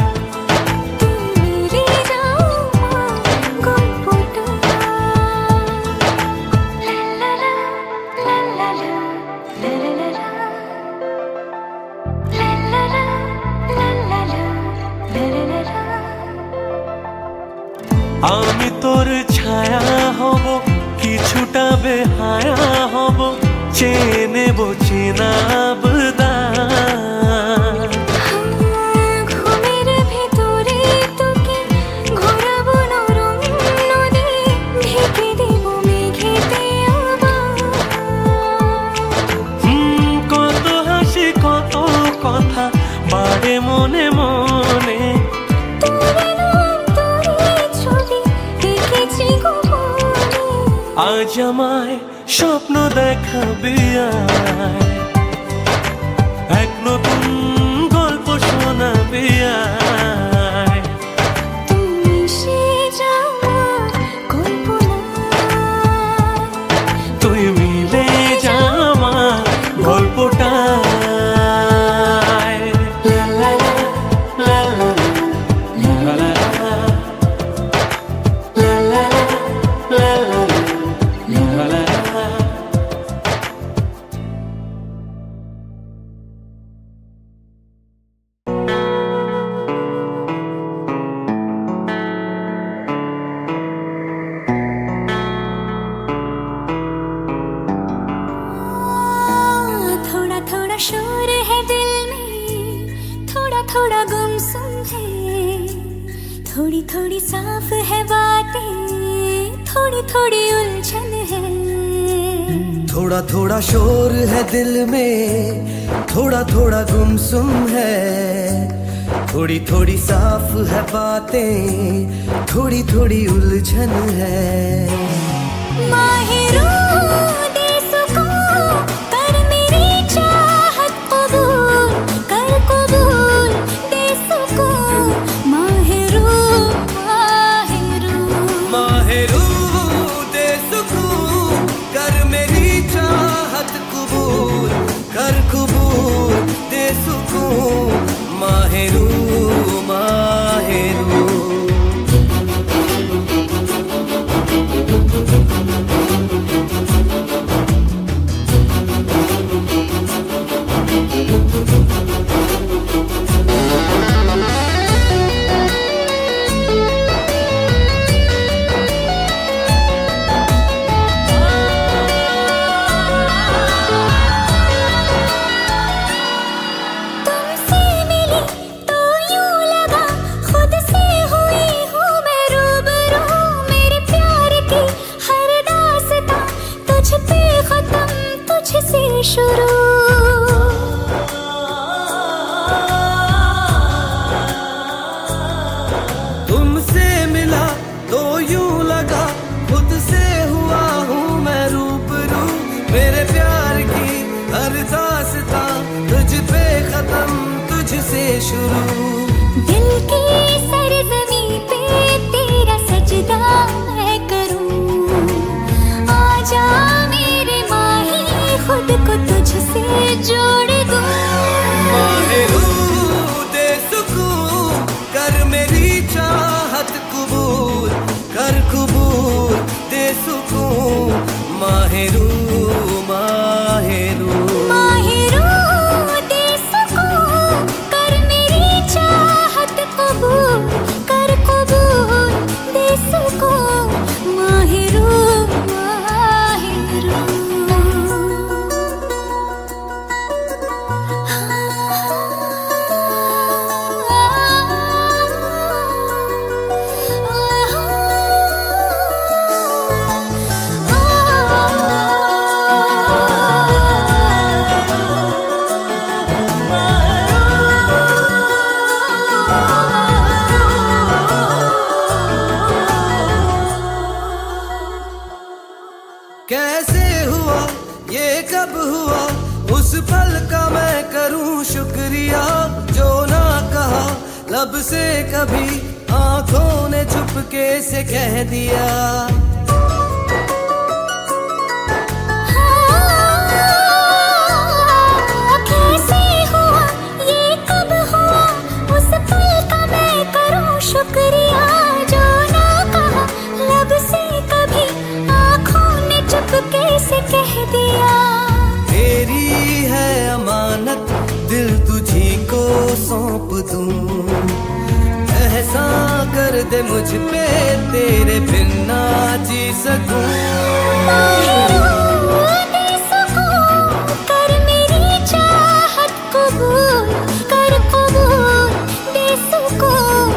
তুই মিলে যা আমার গল্পটায়। লা লা লা লা লা লা লা লা লা লা লা লা লা লা লা। আমি তোর ছায়া হব, কিছুটা বেহায়া হব, চেয়ে নেব চেনা আবদার। ঘুমের ভেতরে তোকে ঘোরাবো নরম নদী, ঢেকে দেব মেঘেতে আবার। কত হাসি কত কথা বাড়ে মনে মনে, তোর নাম তোর ছবি এঁকেছি গোপনে। আজ আমায় স্বপ্ন দেখাবি আয়, এক নতুন গল্প শোনাবি আয়। তুই মিশে যা আমার কল্পনায়, তুই মিলে যা আমার গল্পটায়। লা লা লা লা লা লা লা লা লা লা লা লা। थोड़ा थोड़ा शोर है दिल में, थोड़ा थोड़ा गुमसुम है। थोड़ी थोड़ी साफ है बातें, थोड़ी थोड़ी उलझन है। थोड़ा थोड़ा शोर है दिल में, थोड़ा थोड़ा गुमसुम है। थोड़ी थोड़ी साफ है बातें, थोड़ी थोड़ी उलझन है। माहिरों दे सुकून, कर मेरी चाहत कबूल, कर कबूल दे सुकून। माहिरों माहिरों माहिरों दे सुकून, कर मेरी चाहत कबूल, कर कबूल दे सुकून। माहिरों माहिरों शुरू। तुमसे मिला तो यूं लगा खुद से हुआ हूँ मैं रूबरू। मेरे प्यार की हर दास्तां तुझ पे खत्म तुझसे शुरू। दिल की सरजमी पे तेरा सजदा मैं करूं। आजा मेरे माही खुद को तुझसे जोड़ दूं। माहे रूह दे सुकून कर मेरी चाहत कबूल कर कबूल दे सुकून। माहे रूह माहे रूह माहे रूह दे सुकून कर मेरी चाहत कबूल कर कबूल दे सुकून। माहे रूह माहे रूह। कैसे हुआ ये कब हुआ उस पल का मैं करूं शुक्रिया। जो ना कहा लब से कभी आंखों ने चुपके से कह दिया। कैसे हुआ ये कब हुआ उस पल का मैं करूं शुक्रिया। जो ना कहा लब से कभी आँखों ने चुपके से कह दिया। तेरी है अमानत दिल तुझी को सौंप दूं। एहसान कर दे मुझ पे तेरे बिन ना जी सकूं। दे सुकून कर मेरी चाहत कबूल कर कबूल दे सुकून।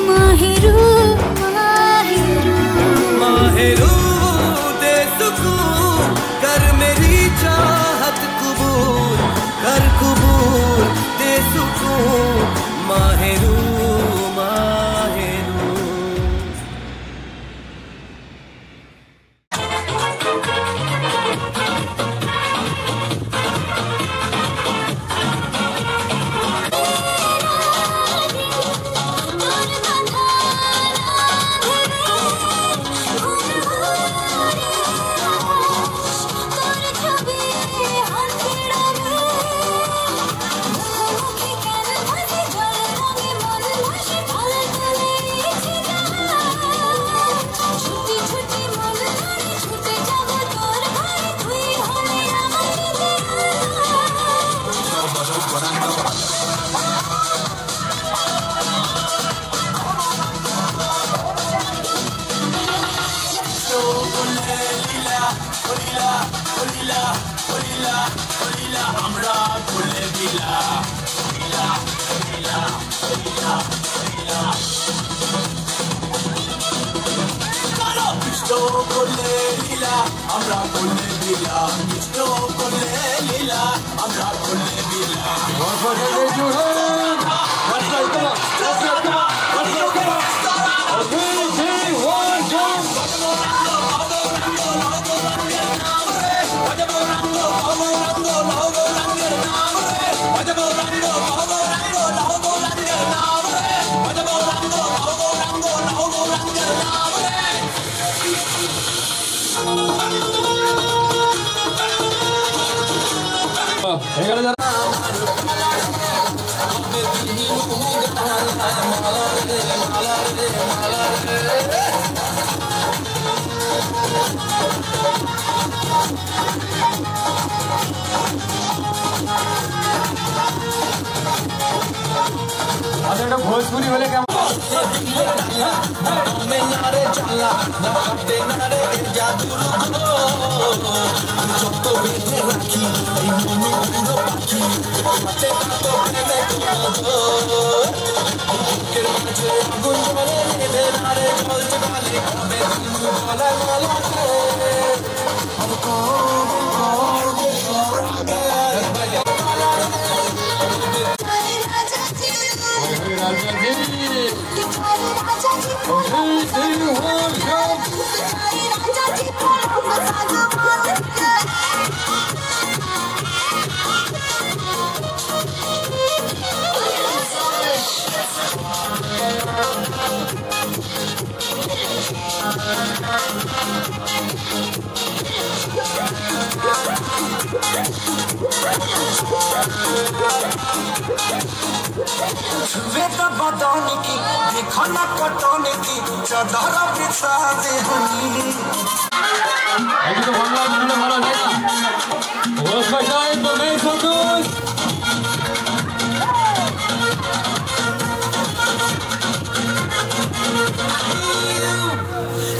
माहे रूह माहे रूह माहे रूह दे सुकून कर मेरी चाहत कबूल कर कबूल दे सुकून। माहे रूह माहे रूह। भोजपुरी वाले क्या हमको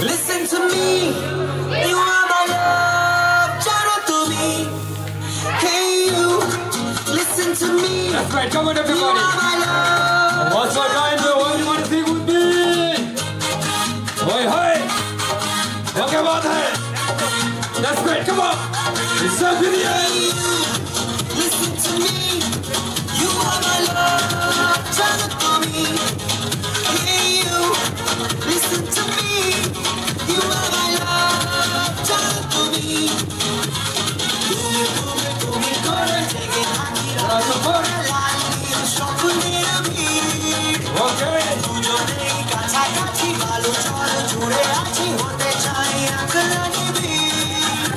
Listen to me, you are my love, charo to me. Hey you, listen to me. That's right, come on everybody. You are my love. What's my kind of what you want to see with me? Oi, hey! What about that? That's great, come on. It's up in the end. Listen to me, you are my love, charo to me. Hey you, listen to me, you are my love, charo to me. তুমি করে থেকে থাকি রাত ভরে লালিয়ে স্বপ্নের ভিড়। দুজনেই কাছাকাছি ভালো চল জুড়ে আছি হতে চাই একলা নিবিড়।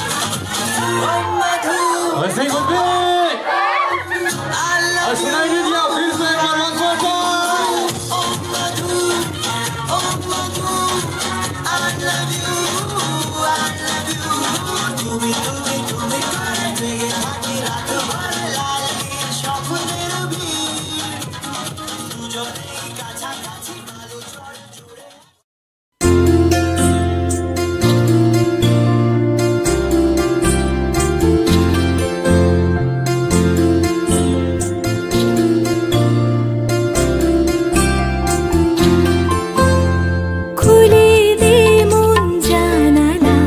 ও মধু ऐसे ही बोलते हैं। सुनाई नहीं दिया फिर से एक बार once more time। Oh Madhu, I love you, I love you। তুমি তুমি তুমি করে থেকে থাকি রাত ভরে লালিয়ে স্বপ্নের ভিড়। দুজনেই কাছাকাছি ভালো চল জুড়ে। খুলে দে মন জানালা,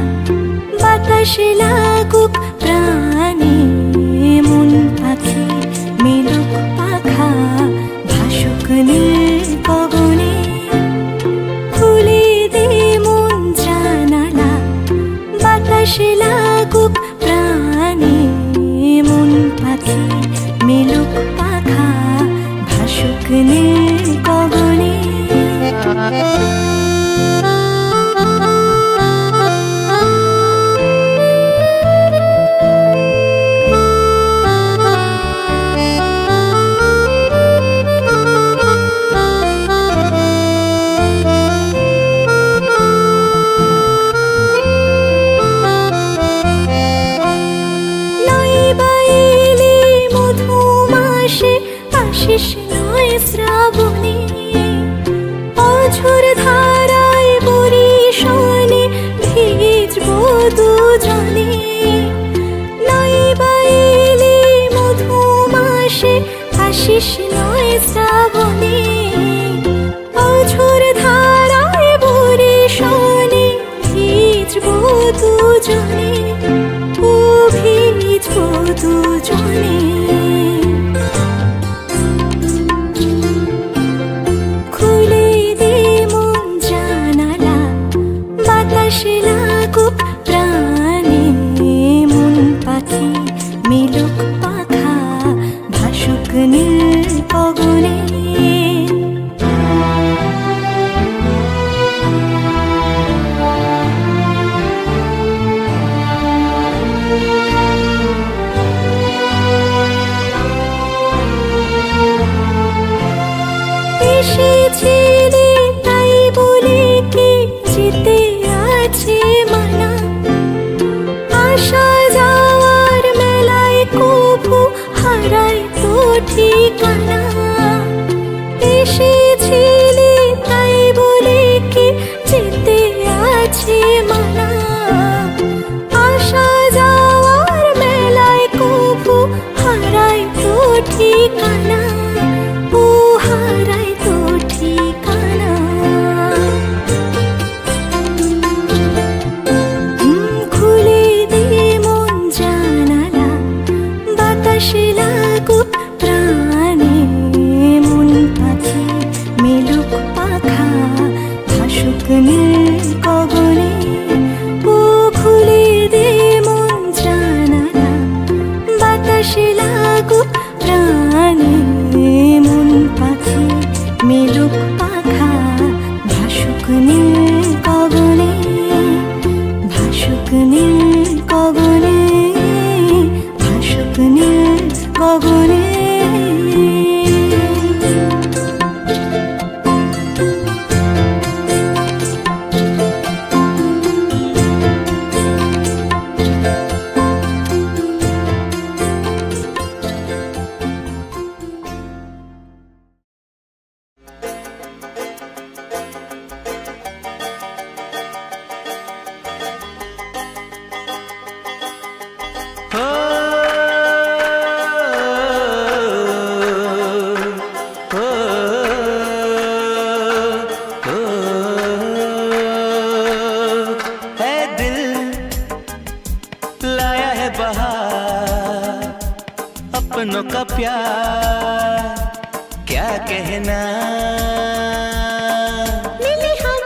বাতাস লাগুক প্রাণে, মন পাখি মেলুক পাখা, ভাসুক নীল গগনে। খুলে দে মন জানালা, বাতাস লাগুক প্রাণে, মন পাখি মেলুক পাখা, ভাসুক নীল গগনে। আশিস নয় শ্রাবণে, অঝোর ধারায় বরিশনে ভিজবো দুজনে। নাই বাইলে মধুমাসে, আশিস নয় শ্রাবণে, অঝোর ধারায় বরিশনে ভিজবো দুজনে, ও ভিজবো দুজনে। লাগুক প্রাণে, মন পাখি মেলুক পাখা, ভাসুক নীল গগনে। নীল গগনে, ভাসুক নীল গগনে। अपनों का प्यार क्या कहना, मिले हम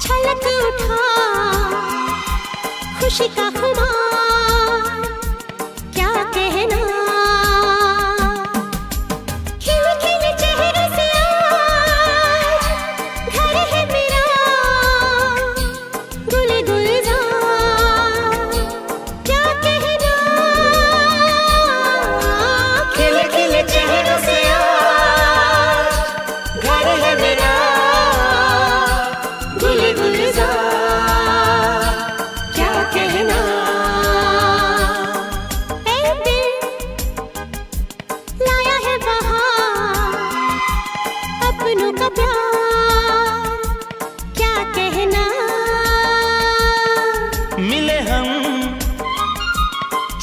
छलक उठा खुशी का खुमार क्या कहना। खिले खिले चेहरे से आज घर है मेरा गुल गुलजार क्या कहना। खिले खिले चेहरे से आज घर है मेरा गुल गुलजार क्या कहना। ऐ दिल लाया है बहार अपनों का प्यार क्या कहना। मिले हम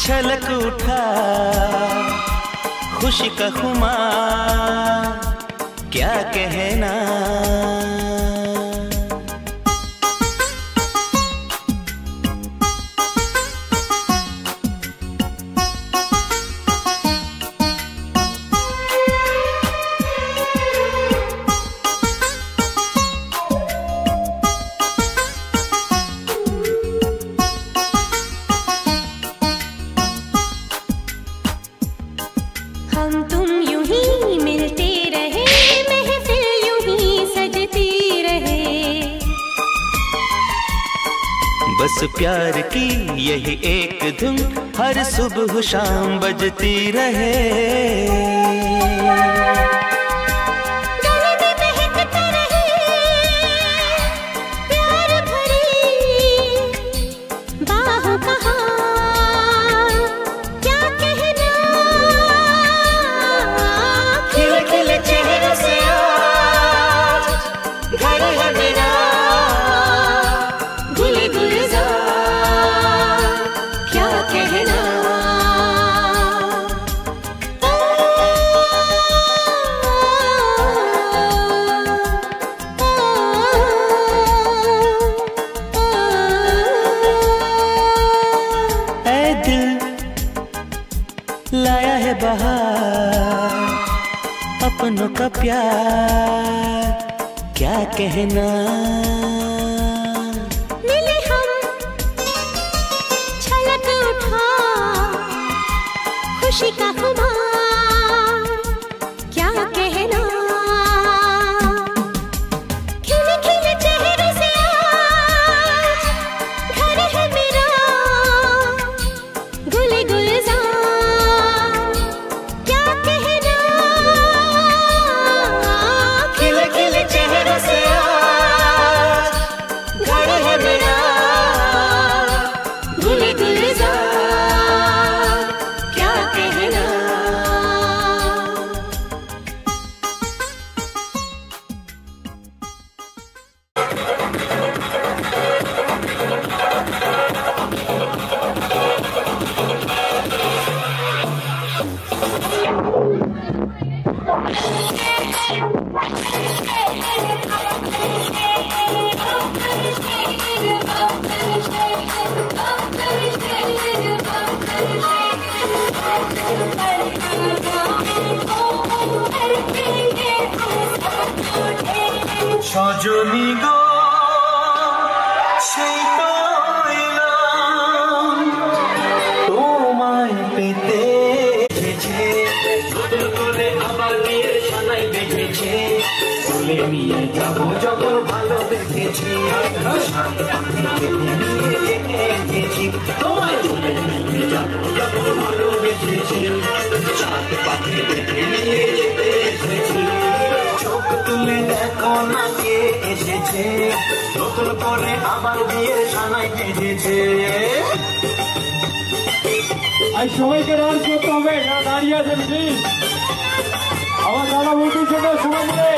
छलक उठा खुशी का खुमार क्या कहना। हम तुम यूं ही मिलते रहे, महफिल यूं ही सजती रहे। बस प्यार की यही एक धुन हर सुबह शाम बजती रहे। गले में महकता रहे प्यार भरी बाहों का हार क्या कहना। खिले खिले चेहरों से आज घर है मेरा गुल गुलजार क्या कहना। ऐ दिल लाया है बहार अपनों का प्यार क्या कहना। मिले हम छलक उठा खुशी का खुमार क्या कहना। खिले खिले चेहरों से आज घर है मेरा गुल गुलजार क्या कहना। खिले खिले चेहरों से आज घर है मेरा गुल गुलजार क्या कहना। সজনী গো সেই তো এলাম তোমায় পেতে এসেছে, নতুন করে আবার বিয়ের সানাই বেজেছে, তুলে নিয়ে যাবো যখন ভালো দেখেছে। বেঁচেছি সাত পাকে বেঁধে নিয়ে যেতে এসেছি তোমায় তুলে নিয়ে যাবো যখন ভালোবেসেছি সাত পাকে বেঁধে নিয়ে যেতে এসেছি চোখ তুলে দেখো না কে এসেছে নতুন করে আবার বিয়ের সানাই বেজেছে আজ সবাইকে ডান্স করতে হবে দাঁড়িয়ে আছে প্লিজ আমার দাদা বন্ধুর সঙ্গে সবাই মিলে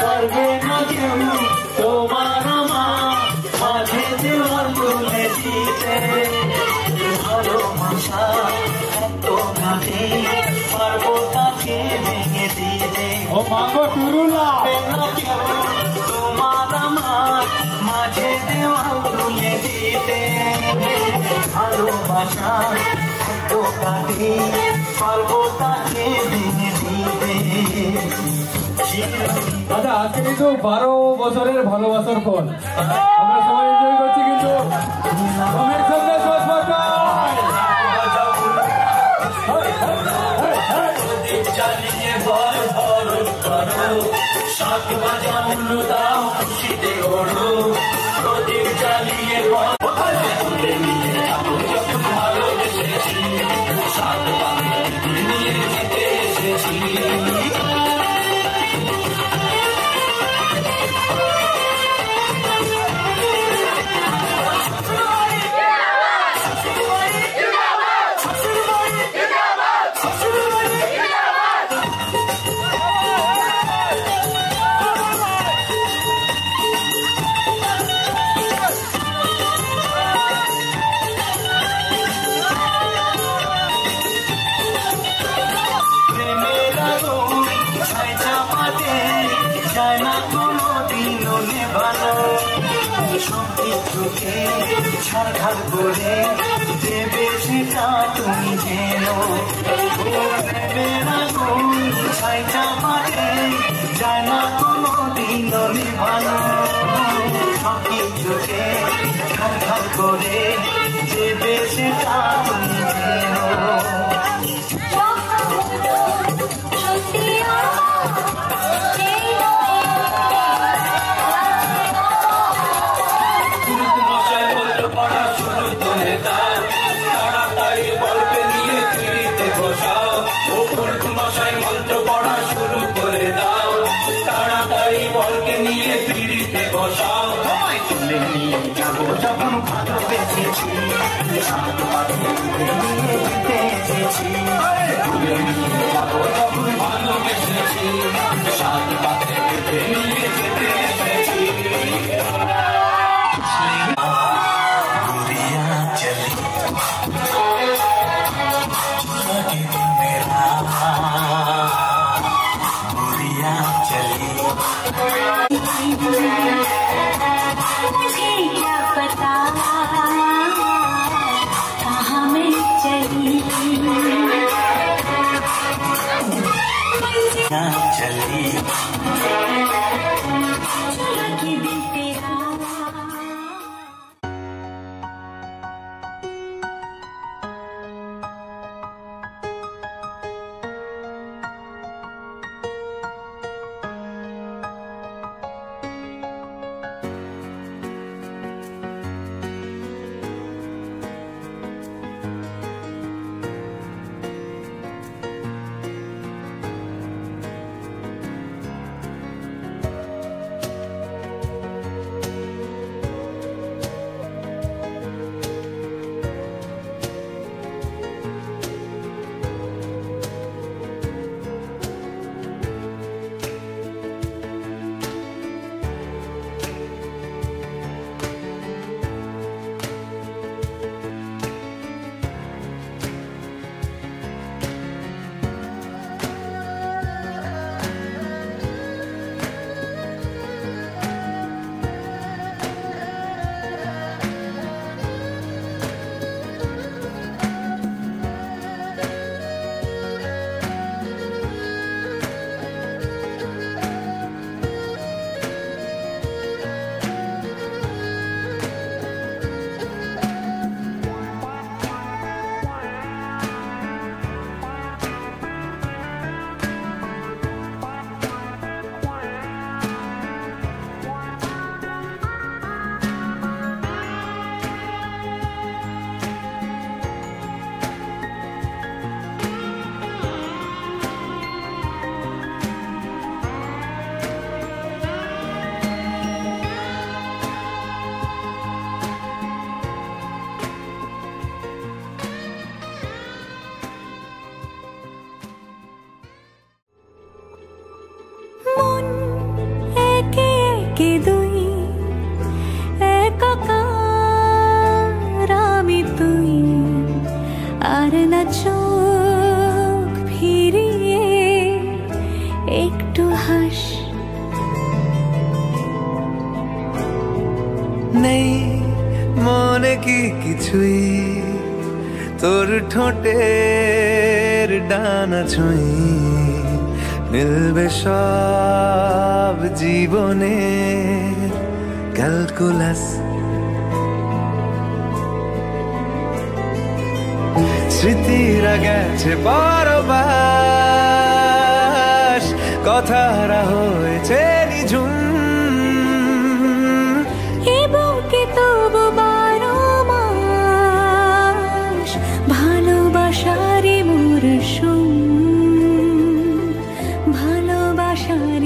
পারবে না কেউ তোমার আমার মাঝে দেওয়ার তুলে দিতে ভালোবাসা এত ঘাটে পারবো তাকে ভেঙে দিতে ও মাগো টুরুলা তোমার আমার মাঝে দেওয়ার তুলে দিতে ভালোবাসা এত ঘাটে পারবো তাকে ভেঙে দিতে দাদা আজকে কিন্তু 12 বছরের ভালোবাসার পর আমরা সবাই এনজয় করছি কিন্তু রমের সঙ্গে চালিয়ে ভর ভর করো সাত বাজা মূল্য দাও খুশিতে ওড়ো প্রদীপ চালিয়ে তুলে নিয়ে যাবো যখন ভালোবেসেছি সাত বাজা নিয়ে যেতে এসেছি ছাড়খাড় করে দেবে সেটা তুমি জেনো ছাইটা মাঠে যায় না কোনো দিন নিভানো সব কিছুকে ছাড়খাড় করে দেবে সেটা তুমি জেনো তুলে নিয়ে যাবো যখন ভালোবেসেছি সাত পাকে নিয়ে যেতে এসেছি তুলে নিয়ে যাবো যখন ভালোবেসেছি সাত পাকে নিয়ে যেতে এসেছি গুড়িয়া চলি মেরা गुड़िया चली मुझे क्या पता कहाँ আর না চোখ ফিরিয়ে একটু হাস। নেই মনে কি কিছুই তোর ঠোঁটের ডানা ছুঁই মিলবে সব জীবনে ক্যালকুলাস। স্মৃতিরা গেছে পরবাস কথারা হয়েছে নিঝুম এ বুকে তবু 12 মাস ভালোবাসারই মরশুম ভালোবাসার